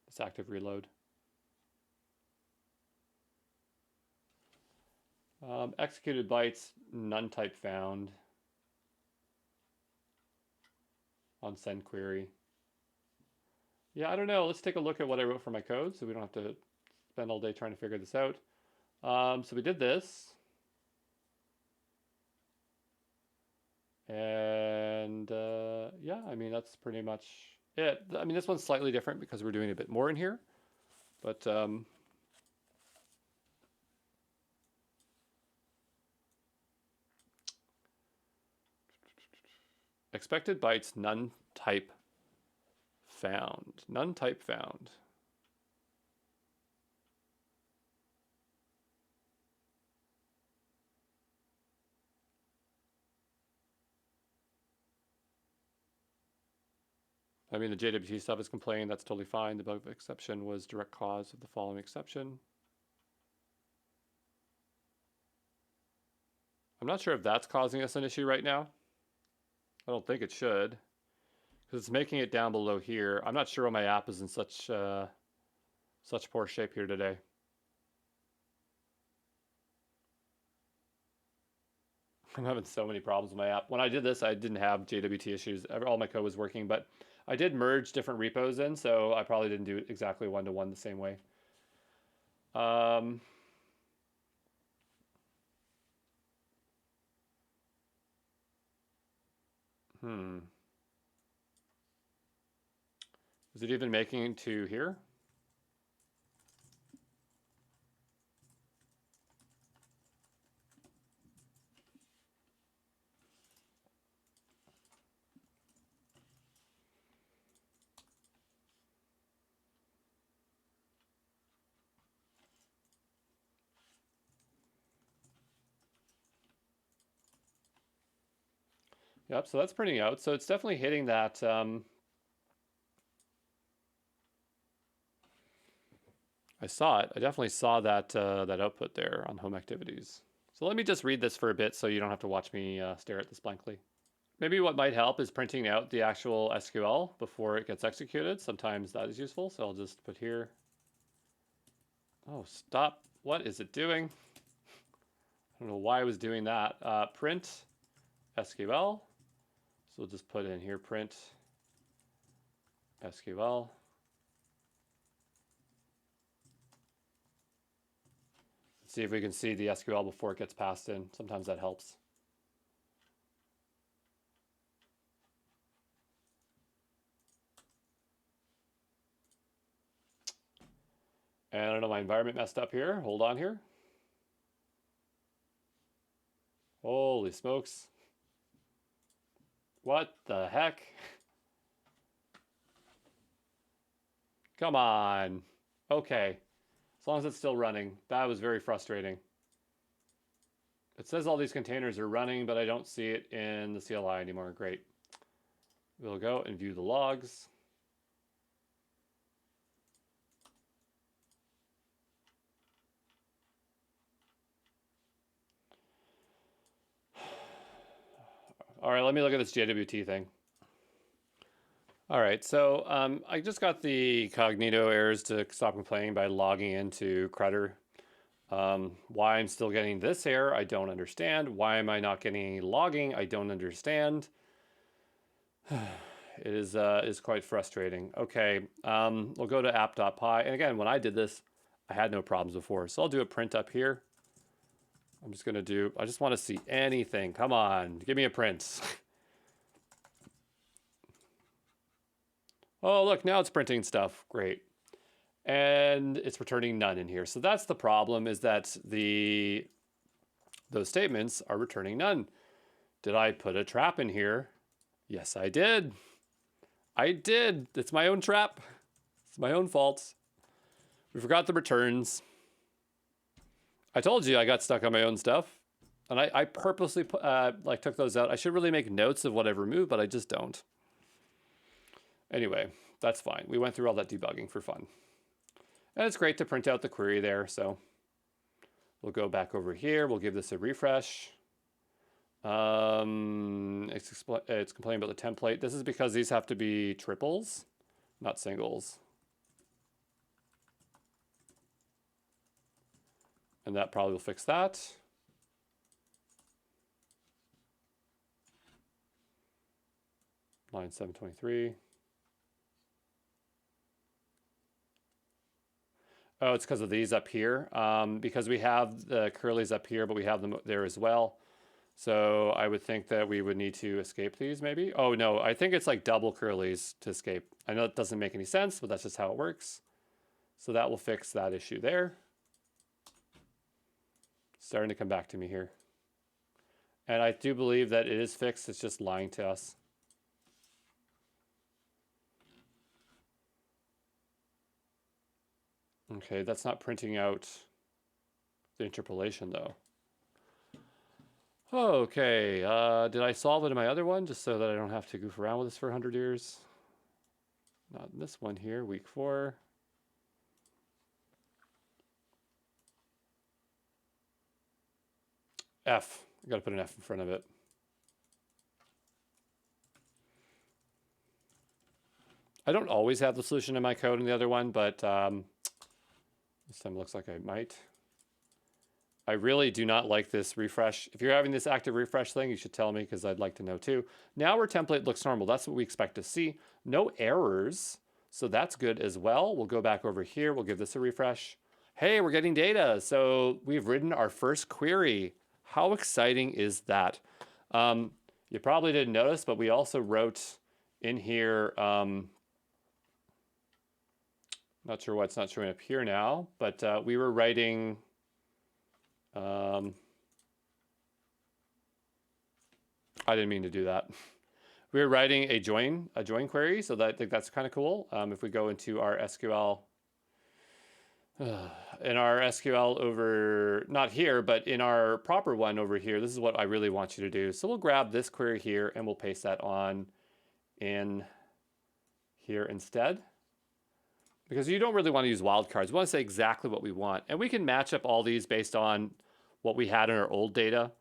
This active reload. Executed bytes, none type found on send query. Yeah, I don't know. Let's take a look at what I wrote for my code so we don't have to spend all day trying to figure this out. So we did this. And yeah, I mean, that's pretty much it. I mean, this one's slightly different because we're doing a bit more in here. But expected bytes, none type found. None type found. I mean, the JWT stuff is complaining. That's totally fine. The bug exception was direct cause of the following exception. I'm not sure if that's causing us an issue right now. I don't think it should, because it's making it down below here. I'm not sure why my app is in such poor shape here today. I'm having so many problems with my app. When I did this, I didn't have JWT issues. All my code was working, but I did merge different repos in, so I probably didn't do it exactly one-to-one the same way. Is it even making it to here? Yep, so that's printing out. So it's definitely hitting that. I saw it. I definitely saw that that output there on home activities. So let me just read this for a bit so you don't have to watch me stare at this blankly. Maybe what might help is printing out the actual SQL before it gets executed. Sometimes that is useful. So I'll just put here. Oh, stop. What is it doing? I don't know why I was doing that. Print SQL. So we'll just put in here print SQL. See if we can see the SQL before it gets passed in. Sometimes that helps. And I don't know, my environment messed up here. Hold on here. Holy smokes. What the heck? Come on. Okay. As long as it's still running. That was very frustrating. It says all these containers are running, but I don't see it in the CLI anymore. Great. We'll go and view the logs. All right, let me look at this JWT thing. All right, so I just got the Cognito errors to stop complaining by logging into Crutter. Why I'm still getting this error, I don't understand. Why am I not getting any logging? I don't understand. It is quite frustrating. Okay, we'll go to app.py. And again, when I did this, I had no problems before. So I'll do a print up here. I'm just gonna do, I just wanna see anything. Come on, give me a print. Oh, look, now it's printing stuff. Great. And it's returning none in here. So that's the problem, is that those statements are returning none. Did I put a trap in here? Yes, I did. I did. It's my own trap. It's my own fault. We forgot the returns. I told you I got stuck on my own stuff. And I purposely took those out. I should really make notes of what I've removed, but I just don't. Anyway, that's fine. We went through all that debugging for fun. And it's great to print out the query there. So we'll go back over here. We'll give this a refresh. It's complaining about the template. This is because these have to be triples, not singles. And that probably will fix that. Line 723. Oh, it's because of these up here. Because we have the curlies up here, but we have them there as well. So I would think that we would need to escape these maybe. Oh no, I think it's like double curlies to escape. I know it doesn't make any sense, but that's just how it works. So that will fix that issue there. Starting to come back to me here. And I do believe that it is fixed. It's just lying to us. Okay, that's not printing out the interpolation though. Okay, did I solve it in my other one just so that I don't have to goof around with this for 100 years? Not in this one here, week 4. F, I gotta put an F in front of it. I don't always have the solution in my code in the other one, but this time it looks like I might. I really do not like this refresh. If you're having this active refresh thing, you should tell me because I'd like to know too. Now our template looks normal. That's what we expect to see. No errors, so that's good as well. We'll go back over here. We'll give this a refresh. Hey, we're getting data. So we've written our first query. How exciting is that? You probably didn't notice, but we also wrote in here, not sure why it's not showing up here now, but we were writing, I didn't mean to do that. We were writing a join query, so I think that's kind of cool. If we go into our SQL, in our SQL over, not here, but in our proper one over here, this is what I really want you to do. So we'll grab this query here and we'll paste that on in here instead. Because you don't really want to use wildcards. We want to say exactly what we want. And we can match up all these based on what we had in our old data.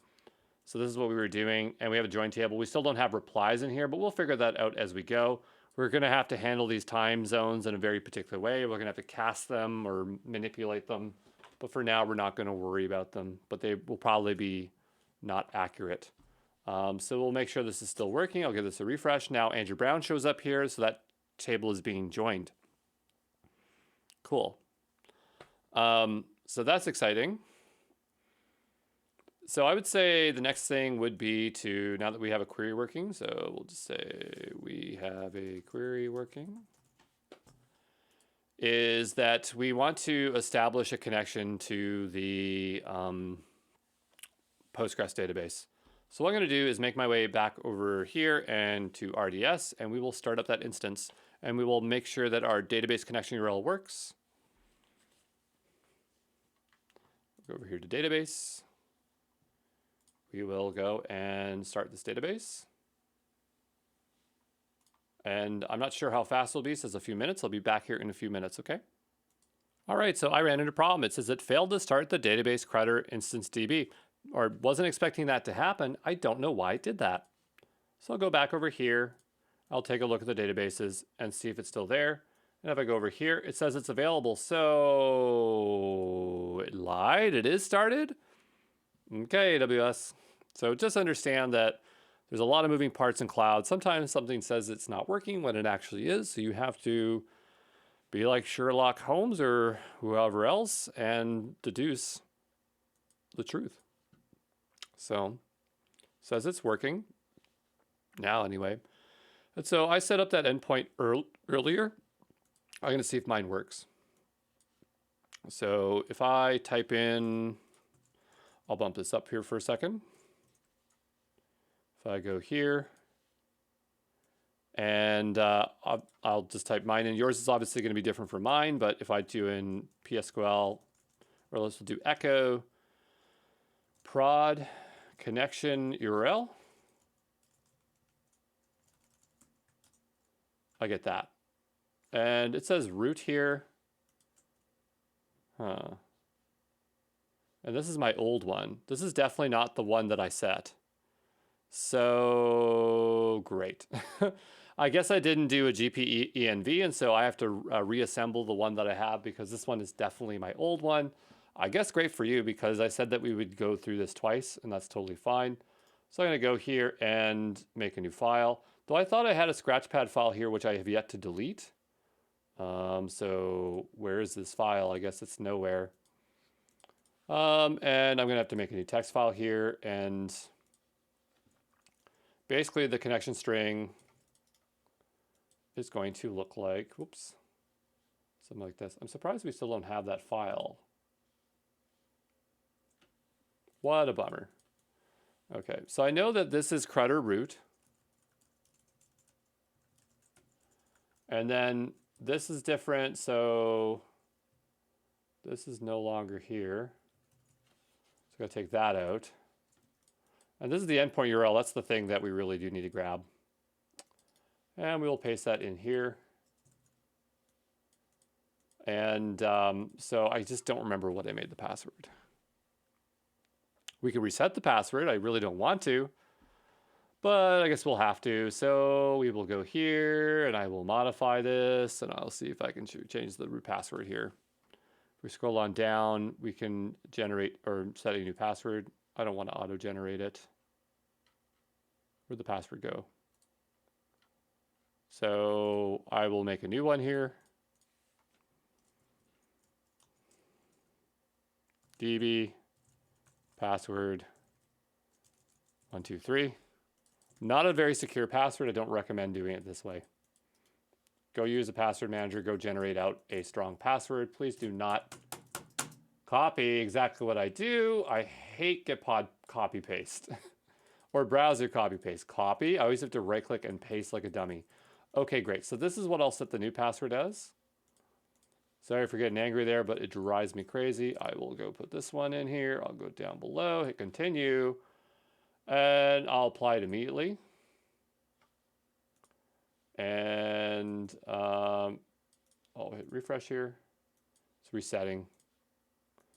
So this is what we were doing, and we have a join table. We still don't have replies in here, but we'll figure that out as we go. We're going to have to handle these time zones in a very particular way. We're going to have to cast them or manipulate them. But for now, we're not going to worry about them, but they will probably be not accurate. So we'll make sure this is still working. I'll give this a refresh. Now Andrew Brown shows up here, so that table is being joined. Cool. So that's exciting. So I would say the next thing would be to, now that we have a query working, so we'll just say we have a query working, is that we want to establish a connection to the Postgres database. So what I'm going to do is make my way back over here and to RDS, and we will start up that instance, and we will make sure that our database connection URL works. Go over here to database. We will go and start this database. And I'm not sure how fast it'll be. It says a few minutes. I'll be back here in a few minutes, okay? All right, so I ran into a problem. It says it failed to start the database CRUD instance DB, or wasn't expecting that to happen. I don't know why it did that. So I'll go back over here. I'll take a look at the databases and see if it's still there. And if I go over here, it says it's available. So it lied. It is started. Okay, AWS. So just understand that there's a lot of moving parts in cloud. Sometimes something says it's not working when it actually is. So you have to be like Sherlock Holmes or whoever else and deduce the truth. So it says it's working now anyway. And so I set up that endpoint earlier. I'm going to see if mine works. So if I type in, I'll bump this up here for a second. If I go here, and I'll just type mine in. Yours is obviously going to be different from mine, but if I do in PSQL, or let's do echo prod connection URL, I get that. And it says root here. Huh. And this is my old one. This is definitely not the one that I set. So great. I guess I didn't do a GPENV, and so I have to reassemble the one that I have because this one is definitely my old one. I guess great for you because I said that we would go through this twice, and that's totally fine. So I'm going to go here and make a new file. Though I thought I had a Scratchpad file here, which I have yet to delete. So where is this file? I guess it's nowhere. And I'm going to have to make a new text file here, and basically the connection string is going to look like, whoops, something like this. I'm surprised we still don't have that file. What a bummer. Okay, so I know that this is CRUD or root. And then this is different, so this is no longer here. So I'm going to take that out. And this is the endpoint URL. That's the thing that we really do need to grab. And we will paste that in here. And so I just don't remember what I made the password. We can reset the password. I really don't want to, but I guess we'll have to. So we will go here and I will modify this and I'll see if I can change the root password here. If we scroll on down, we can generate or set a new password. I don't want to auto-generate it. Where'd the password go? So I will make a new one here. DB password 123. Not a very secure password. I don't recommend doing it this way. Go use a password manager. Go generate out a strong password. Please do not copy exactly what I do. I hate Gitpod copy paste or browser copy paste. Copy. I always have to right click and paste like a dummy. Okay, great. So this is what I'll set the new password as. Sorry for getting angry there, but it drives me crazy. I will go put this one in here. I'll go down below, hit continue, and I'll apply it immediately. And I'll hit refresh here. It's resetting.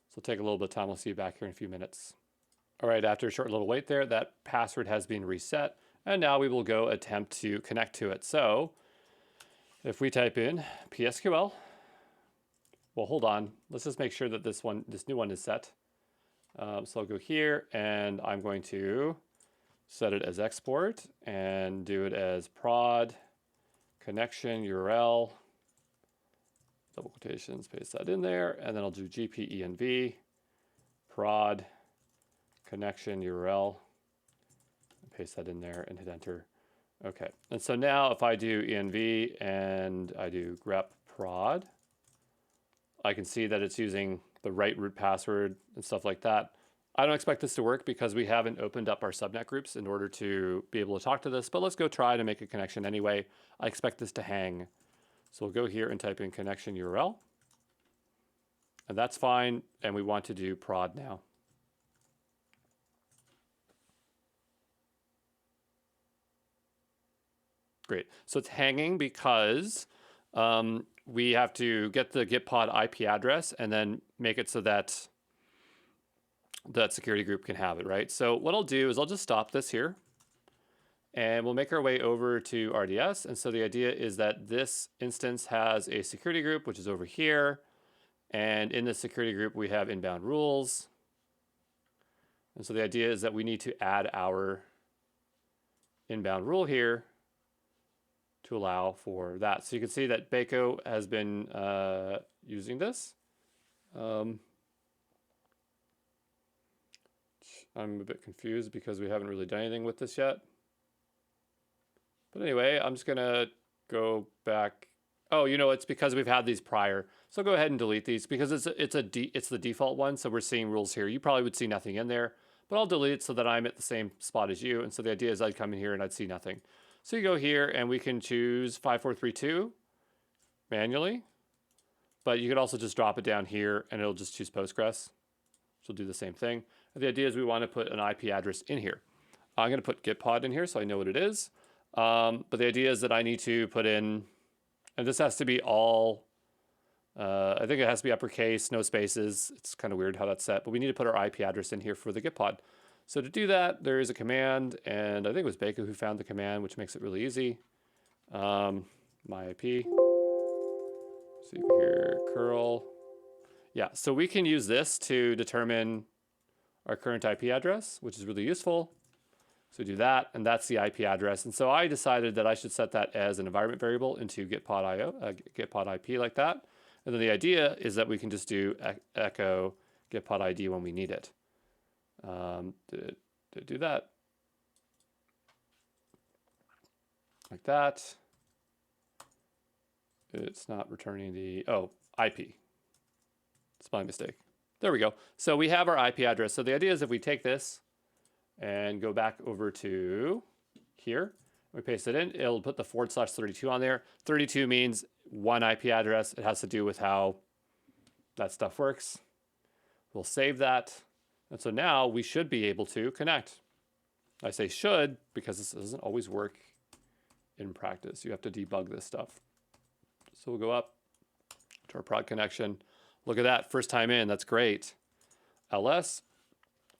So it'll take a little bit of time. We'll see you back here in a few minutes. All right, after a short little wait there, that password has been reset. And now we will go attempt to connect to it. So if we type in PSQL, well, hold on. Let's just make sure that this new one is set. So I'll go here and I'm going to set it as export and do it as prod connection URL, double quotations, paste that in there, and then I'll do gpenv prod connection URL, paste that in there and hit enter. Okay, and so now if I do env and I do grep prod, I can see that it's using the right root password and stuff like that. I don't expect this to work because we haven't opened up our subnet groups in order to be able to talk to this, but let's go try to make a connection anyway. I expect this to hang. So we'll go here and type in connection URL. And that's fine. And we want to do prod now. Great. So it's hanging because we have to get the Gitpod IP address and then make it so that that security group can have it, right? So what I'll do is I'll just stop this here and we'll make our way over to RDS. And so the idea is that this instance has a security group, which is over here. And in the security group, we have inbound rules. And so the idea is that we need to add our inbound rule here to allow for that. So you can see that Bako has been using this. I'm a bit confused because we haven't really done anything with this yet. But anyway, I'm just gonna go back. Oh, you know, it's because we've had these prior. So go ahead and delete these because it's the default one. So we're seeing rules here. You probably would see nothing in there, but I'll delete it so that I'm at the same spot as you. And so the idea is I'd come in here and I'd see nothing. So you go here and we can choose 5432 manually, but you could also just drop it down here and it'll just choose Postgres. So we'll do the same thing. The idea is we want to put an IP address in here. I'm going to put Gitpod in here so I know what it is. But the idea is that I need to put in, and this has to be all, I think it has to be uppercase, no spaces. It's kind of weird how that's set, but we need to put our IP address in here for the Gitpod. So to do that, there is a command, and I think it was Bako who found the command, which makes it really easy. My IP. See over here, curl. Yeah, so we can use this to determine our current IP address, which is really useful. So we do that, and that's the IP address. And so I decided that I should set that as an environment variable into Gitpod IP like that. And then the idea is that we can just do echo Gitpod ID when we need it. Did it do that? Like that. It's not returning the, IP. It's my mistake. There we go. So we have our IP address. So the idea is if we take this and go back over to here, we paste it in, it'll put the /32 on there. 32 means one IP address. It has to do with how that stuff works. We'll save that. And so now we should be able to connect. I say should because this doesn't always work in practice. You have to debug this stuff. So we'll go up to our prod connection. Look at that, first time in, that's great. LS,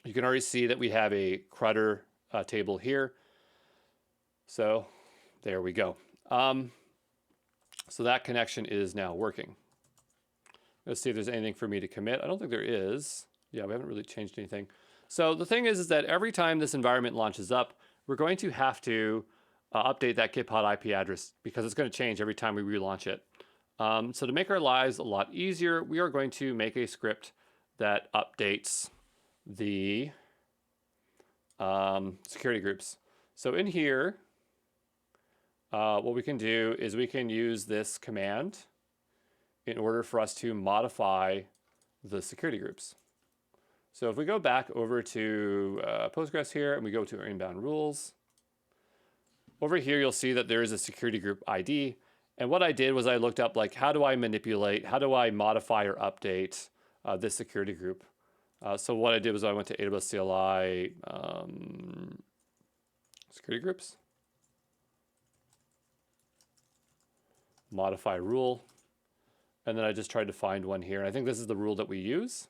you can already see that we have a CRUDder table here. So there we go. So that connection is now working. Let's see if there's anything for me to commit. I don't think there is. Yeah, we haven't really changed anything. So the thing is that every time this environment launches up, we're going to have to update that Gitpod IP address because it's going to change every time we relaunch it. So to make our lives a lot easier, we are going to make a script that updates the security groups. So in here, what we can do is we can use this command in order for us to modify the security groups. So if we go back over to Postgres here and we go to our inbound rules, over here you'll see that there is a security group ID. And what I did was I looked up like, how do I manipulate, how do I modify or update this security group? So what I did was I went to AWS CLI security groups, modify rule, and then I just tried to find one here. And I think this is the rule that we use.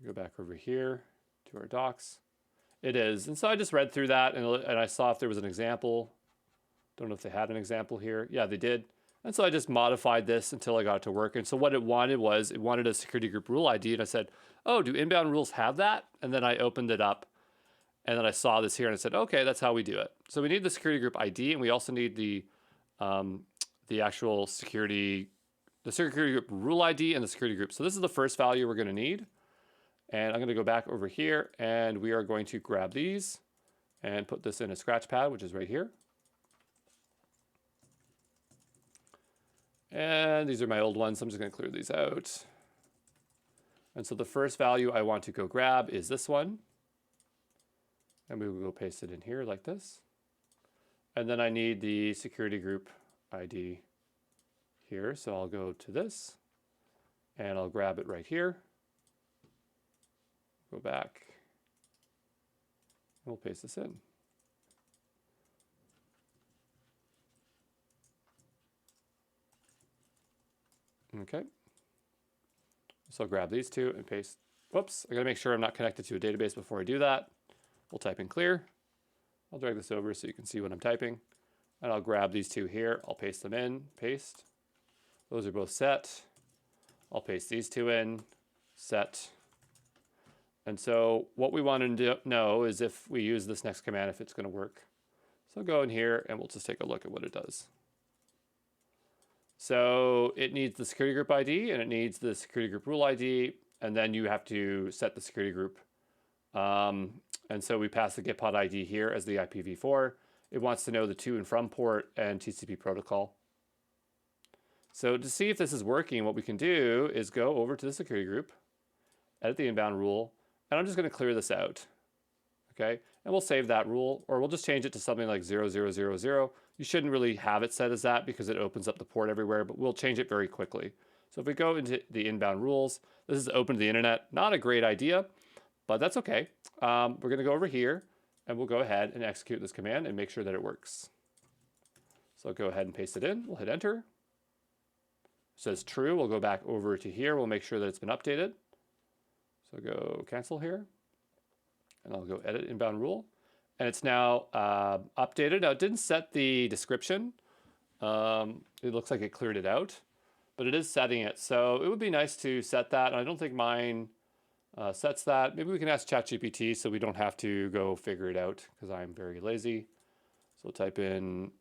Go back over here to our docs. It is. And so I just read through that and I saw if there was an example. Don't know if they had an example here. Yeah, they did. And so I just modified this until I got it to work. And so what it wanted was, it wanted a security group rule ID. And I said, oh, do inbound rules have that? And then I opened it up and then I saw this here and I said, okay, that's how we do it. So we need the security group ID and we also need the actual security group rule ID and the security group. So this is the first value we're going to need. And I'm going to go back over here and we are going to grab these and put this in a scratch pad, which is right here. And these are my old ones, so I'm just going to clear these out. And so the first value I want to go grab is this one. And we will go paste it in here like this. And then I need the security group ID here. So I'll go to this and I'll grab it right here. Go back. We'll paste this in. Okay. So I'll grab these two and paste. Whoops, I gotta make sure I'm not connected to a database before I do that. We'll type in clear. I'll drag this over so you can see what I'm typing. And I'll grab these two here. I'll paste them in, paste. Those are both set. I'll paste these two in, set. And so what we want to know is if we use this next command, if it's going to work. So I'll go in here and we'll just take a look at what it does. So it needs the security group ID and it needs the security group rule ID. And then you have to set the security group. And so we pass the GitPod ID here as the IPv4. It wants to know the to and from port and TCP protocol. So to see if this is working, what we can do is go over to the security group, edit the inbound rule, and I'm just going to clear this out. Okay, and we'll save that rule, or we'll just change it to something like 0000. You shouldn't really have it set as that because it opens up the port everywhere, but we'll change it very quickly. So if we go into the inbound rules, this is open to the internet. Not a great idea, but that's okay. We're going to go over here and we'll go ahead and execute this command and make sure that it works. So I'll go ahead and paste it in. We'll hit enter. It says true. We'll go back over to here. We'll make sure that it's been updated. So go cancel here. And I'll go edit inbound rule. And it's now updated. Now it didn't set the description. It looks like it cleared it out, but it is setting it. So it would be nice to set that. And I don't think mine sets that. Maybe we can ask ChatGPT so we don't have to go figure it out because I'm very lazy. So we'll type in,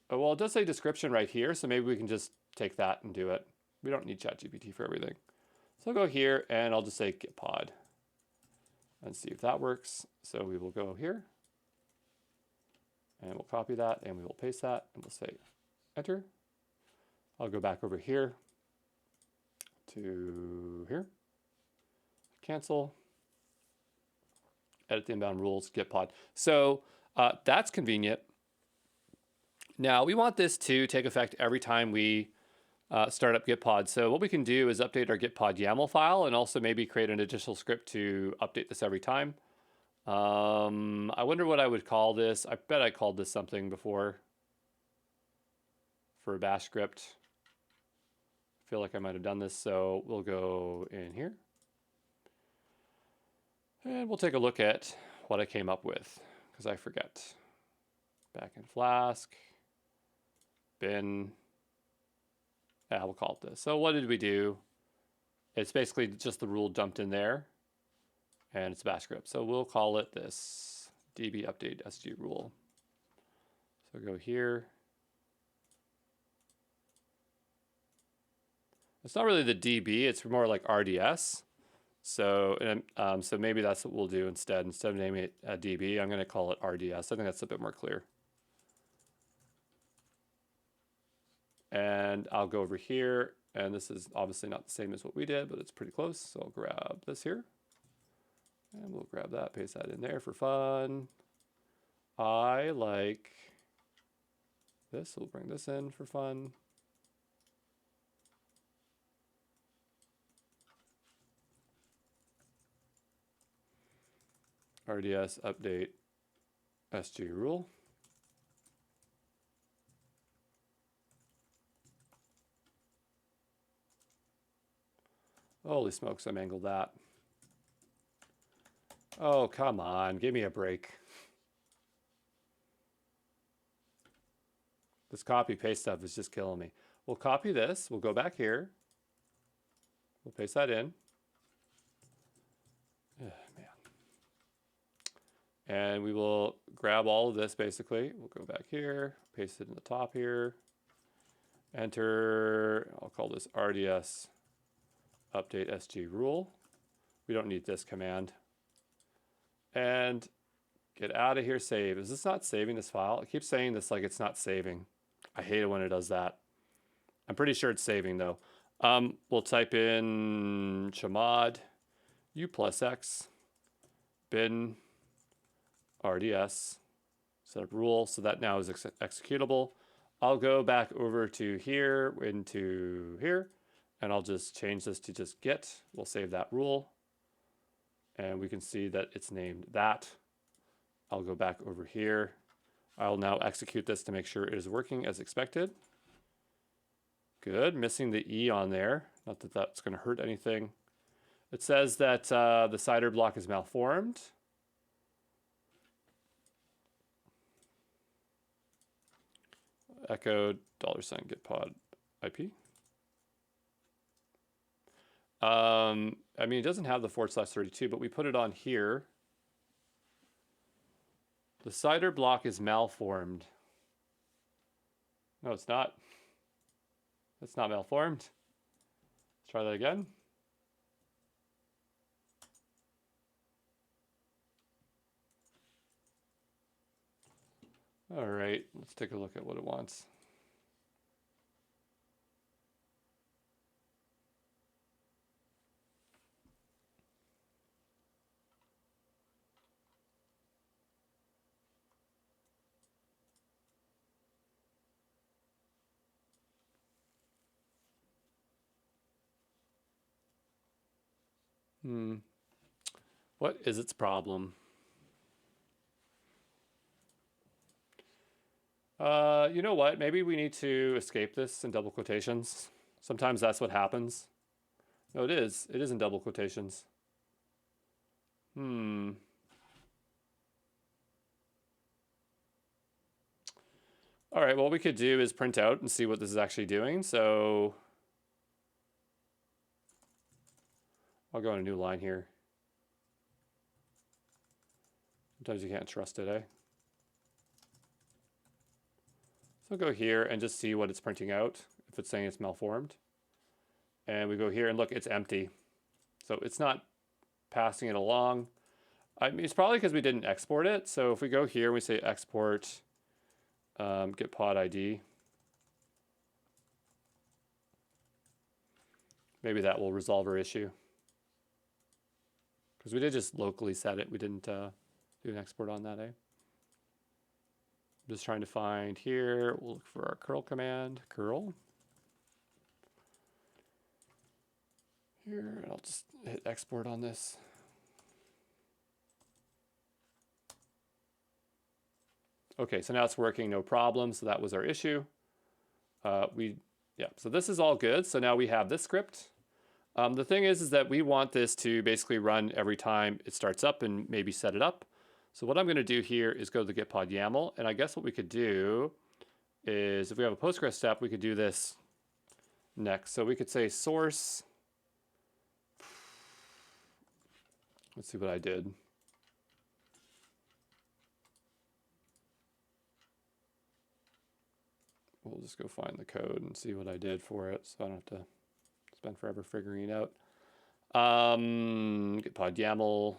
oh, well, it does say description right here. So maybe we can just take that and do it. We don't need ChatGPT for everything. So I'll go here and I'll just say GitPod and see if that works. So we will go here and we'll copy that and we will paste that and we'll say enter. I'll go back over here to here, cancel, edit the inbound rules, GitPod. So that's convenient. Now we want this to take effect every time we start up GitPod. So what we can do is update our GitPod YAML file and also maybe create an additional script to update this every time. I wonder what I would call this. I bet I called this something before for a bash script. I feel like I might have done this. So we'll go in here and we'll take a look at what I came up with because I forget. Back in Flask, bin. Yeah, we'll call it this. So what did we do? It's basically just the rule dumped in there and it's a bash script. So we'll call it this db update sg rule. So go here. It's not really the db, it's more like RDS. So, so maybe that's what we'll do instead. Instead of naming it DB, I'm going to call it RDS. I think that's a bit more clear. And I'll go over here, and this is obviously not the same as what we did, but it's pretty close. So I'll grab this here, and we'll grab that, paste that in there for fun. I like this. We'll bring this in for fun. RDS update SG rule. Holy smokes, I mangled that. Oh, come on, give me a break. This copy paste stuff is just killing me. We'll copy this, we'll go back here. We'll paste that in. Man. And we will grab all of this basically. We'll go back here, paste it in the top here. Enter, I'll call this RDS update SG rule. We don't need this command. And get out of here, save. Is this not saving this file? It keeps saying this like it's not saving. I hate it when it does that. I'm pretty sure it's saving though. We'll type in chmod u plus x bin RDS setup rule, so that now is executable. I'll go back over to here into here, and I'll just change this to just get. We'll save that rule, and we can see that it's named that. I'll go back over here. I'll now execute this to make sure it is working as expected. Good, missing the E on there. Not that that's going to hurt anything. It says that the CIDR block is malformed. Echo $get pod IP. I mean, it doesn't have the /32, but we put it on here. The CIDR block is malformed. No, it's not. It's not malformed. Let's try that again. All right, let's take a look at what it wants. What is its problem? You know what? Maybe we need to escape this in double quotations. Sometimes that's what happens. No, it is. It is in double quotations. All right, what we could do is print out and see what this is actually doing. So I'll go on a new line here. Sometimes you can't trust it, eh? So I'll go here and just see what it's printing out, if it's saying it's malformed. And we go here and look, it's empty. So it's not passing it along. I mean, it's probably because we didn't export it. So if we go here and we say export get pod ID, maybe that will resolve our issue. Because we did just locally set it. We didn't do an export on that, eh? I'm just trying to find here. We'll look for our curl command, curl. Here, and I'll just hit export on this. Okay, so now it's working, no problem. So that was our issue. So this is all good. So now we have this script. The thing is that we want this to basically run every time it starts up and maybe set it up. So what I'm going to do here is go to the get pod YAML, and I guess what we could do is if we have a Postgres step, we could do this next. So we could say source. Let's see what I did. We'll just go find the code and see what I did for it, so I don't have to spend forever figuring it out. Git pod YAML.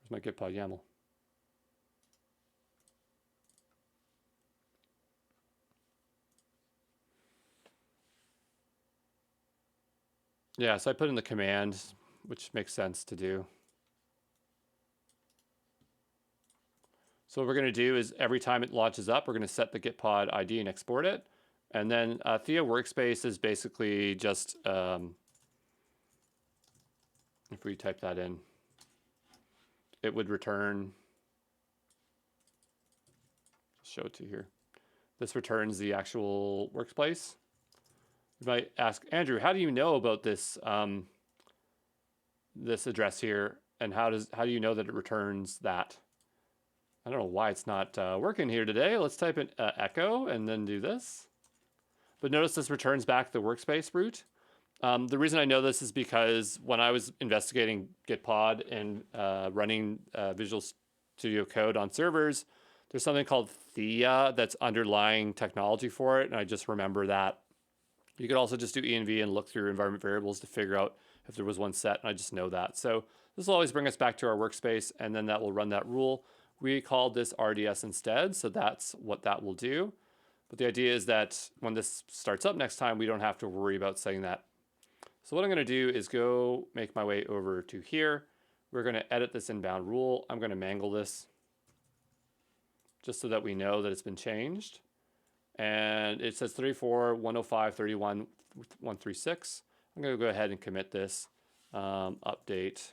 Where's my git pod YAML? Yeah, so I put in the command, which makes sense to do. So what we're going to do is every time it launches up, we're going to set the git pod ID and export it. And then Thea workspace is basically just, if we type that in, it would return, show it to you here. This returns the actual workspace. You might ask, Andrew, how do you know about this this address here, and how do you know that it returns that? I don't know why it's not working here today. Let's type in echo and then do this. But notice this returns back the workspace root. The reason I know this is because when I was investigating Gitpod and running Visual Studio Code on servers, there's something called Thea that's underlying technology for it, and I just remember that. You could also just do env and look through your environment variables to figure out if there was one set, and I just know that. So this will always bring us back to our workspace, and then that will run that rule. We called this RDS instead, so that's what that will do. But the idea is that when this starts up next time, we don't have to worry about setting that. So what I'm going to do is go make my way over to here. We're going to edit this inbound rule. I'm going to mangle this just so that we know that it's been changed. And it says 34, 105, 31, 136. I'm going to go ahead and commit this, update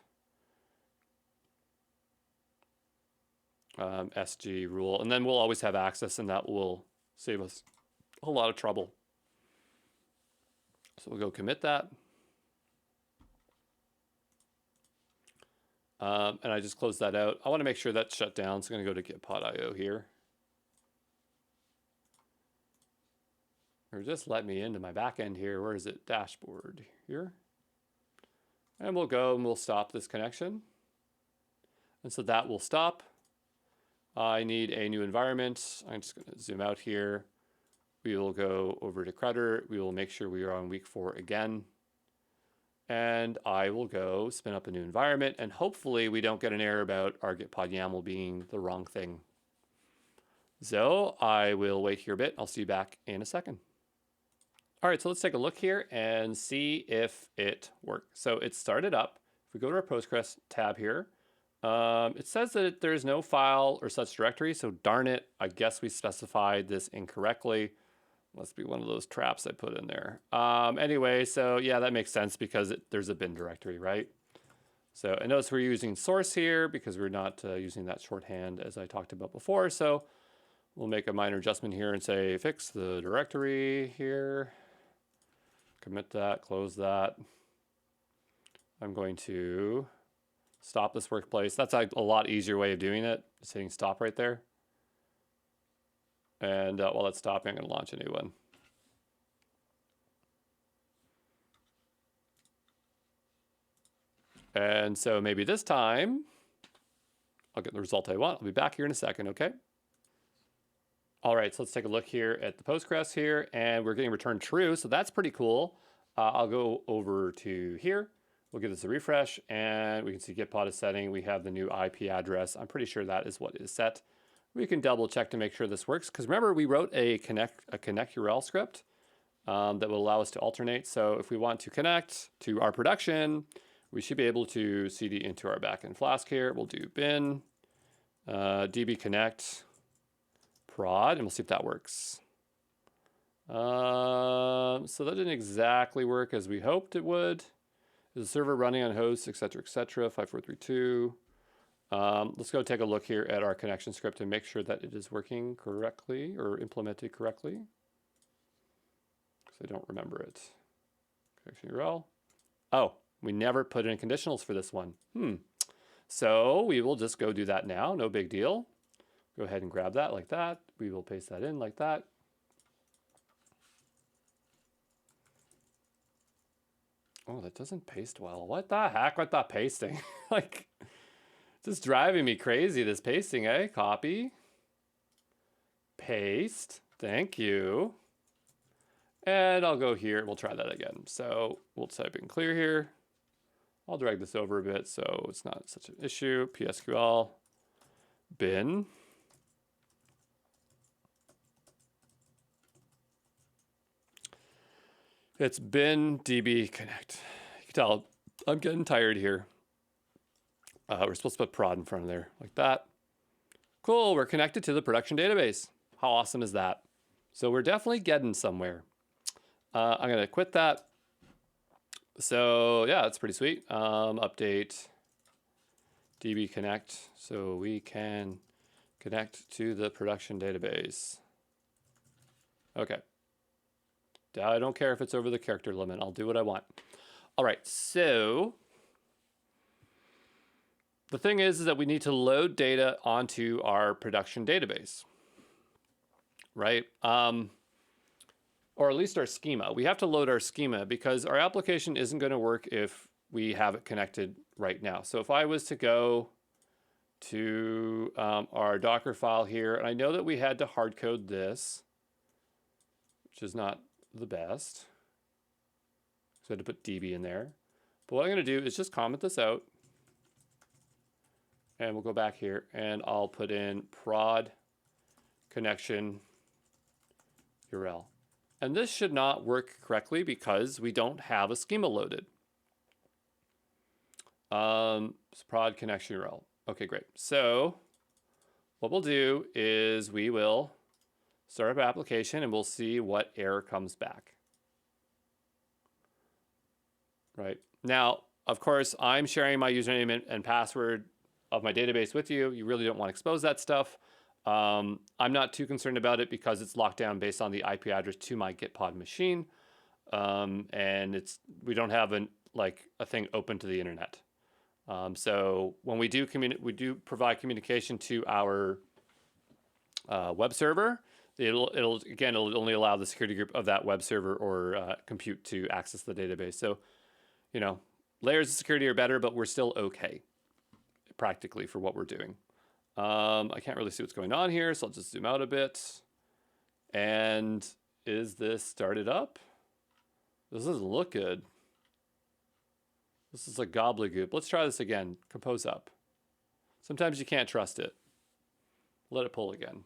SG rule, and then we'll always have access, and that will save us a lot of trouble. So we'll go commit that. And I just closed that out. I want to make sure that's shut down, so I'm going to go to gitpod.io here. Or just let me into my backend here. Where is it? Dashboard here. And we'll go and we'll stop this connection. And so that will stop. I need a new environment. I'm just going to zoom out here. We will go over to Crutter. We will make sure we are on week 4 again. And I will go spin up a new environment, and hopefully we don't get an error about our gitpod YAML being the wrong thing. So I will wait here a bit. I'll see you back in a second. All right, so let's take a look here and see if it worked. So it started up. If we go to our Postgres tab here, it says that there's no file or such directory, so darn it, I guess we specified this incorrectly. Must be one of those traps I put in there. Anyway, so yeah, that makes sense because there's a bin directory, right? So and notice we're using source here because we're not using that shorthand as I talked about before. So we'll make a minor adjustment here and say fix the directory here. Commit that, close that. I'm going to stop this workplace. That's a lot easier way of doing it. Just hitting stop right there. And while that's stopping, I'm going to launch a new one. And so maybe this time, I'll get the result I want. I'll be back here in a second, okay? All right, so let's take a look here at the Postgres here, and we're getting returned true, so that's pretty cool. I'll go over to here. We'll give this a refresh, and we can see Gitpod is setting. We have the new IP address. I'm pretty sure that is what is set. We can double check to make sure this works, because remember we wrote a connect URL script that will allow us to alternate. So if we want to connect to our production, we should be able to cd into our backend Flask here. We'll do bin db connect prod, and we'll see if that works. So that didn't exactly work as we hoped it would. Is the server running on host, etc., 5432. Let's go take a look here at our connection script and make sure that it is working correctly or implemented correctly. Because I don't remember it. Connection URL. Oh, we never put in conditionals for this one. So we will just go do that now. No big deal. Go ahead and grab that like that. We will paste that in like that. Oh, that doesn't paste well. What the heck with that pasting? Like, just driving me crazy, this pasting, eh? Copy. Paste. Thank you. And I'll go here. We'll try that again. So we'll type in clear here. I'll drag this over a bit so it's not such an issue. PSQL bin. It's bin db connect. You can tell I'm getting tired here. We're supposed to put prod in front of there like that. Cool, we're connected to the production database. How awesome is that? So we're definitely getting somewhere. I'm gonna quit that. So yeah, that's pretty sweet. Update db connect so we can connect to the production database. Okay. I don't care if it's over the character limit. I'll do what I want. All right, so the thing is that we need to load data onto our production database, right? Or at least our schema. We have to load our schema because our application isn't going to work if we have it connected right now. So if I was to go to our Docker file here, and I know that we had to hard code this, which is not the best. So I had to put db in there. But what I'm going to do is just comment this out. And we'll go back here and I'll put in prod connection URL. And this should not work correctly because we don't have a schema loaded. It's prod connection URL. Okay, great. So what we'll do is we will start up application and we'll see what error comes back. Right. Now, of course, I'm sharing my username and password of my database with you. You really don't want to expose that stuff. I'm not too concerned about it because it's locked down based on the IP address to my Gitpod machine. And we don't have a thing open to the internet. So when we do provide communication to our web server, it'll only allow the security group of that web server or compute to access the database. So, layers of security are better, but we're still okay practically for what we're doing. I can't really see what's going on here, so I'll just zoom out a bit. And is this started up? This doesn't look good. This is like gobbledygook. Let's try this again. Compose up. Sometimes you can't trust it. Let it pull again.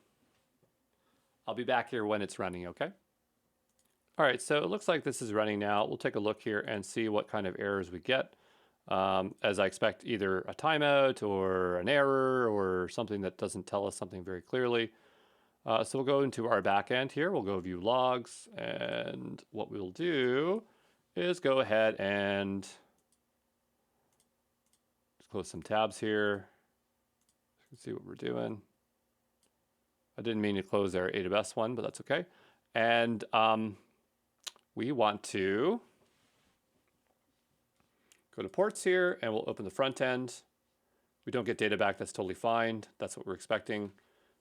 I'll be back here when it's running, okay? All right, so it looks like this is running now. We'll take a look here and see what kind of errors we get. As I expect, either a timeout or an error or something that doesn't tell us something very clearly. So we'll go into our backend here. We'll go view logs, and what we'll do is go ahead and close some tabs here. You can see what we're doing. I didn't mean to close our AWS one, but that's okay. And we want to go to ports here, and we'll open the front end. We don't get data back, that's totally fine. That's what we're expecting.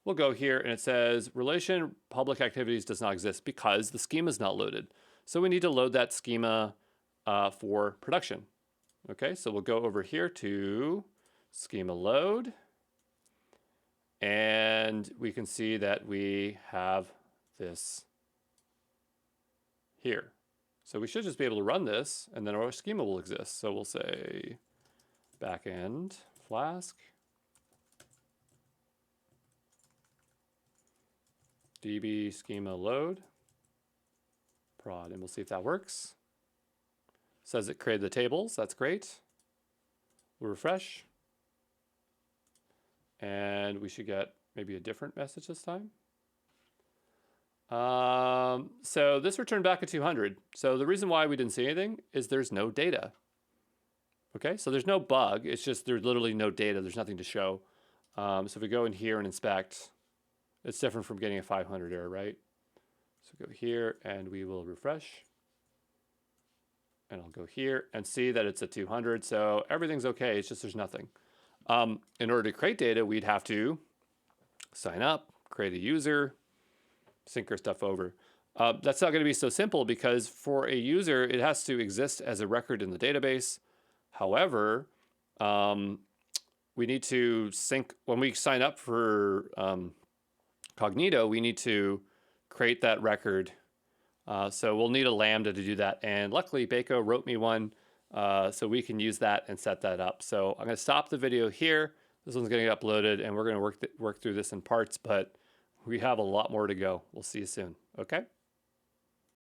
We'll go here, and it says relation public activities does not exist because the schema is not loaded. So we need to load that schema for production. Okay, so we'll go over here to schema load, and we can see that we have this here. So we should just be able to run this, and then our schema will exist. So we'll say backend Flask db schema load prod, and we'll see if that works. Says it created the tables. That's great. We'll refresh, and we should get maybe a different message this time. So this returned back a 200. So the reason why we didn't see anything is there's no data. Okay, so there's no bug. It's just there's literally no data. There's nothing to show. So if we go in here and inspect, it's different from getting a 500 error, right? So go here and we will refresh. And I'll go here and see that it's a 200. So everything's okay. It's just there's nothing. In order to create data, we'd have to sign up, create a user, sync our stuff over. That's not going to be so simple because for a user, it has to exist as a record in the database. However, we need to sync, when we sign up for Cognito, we need to create that record So we'll need a Lambda to do that. And luckily, Baco wrote me one, so we can use that and set that up. So I'm going to stop the video here. This one's going to get uploaded, and we're going to work through this in parts, but we have a lot more to go. We'll see you soon. Okay?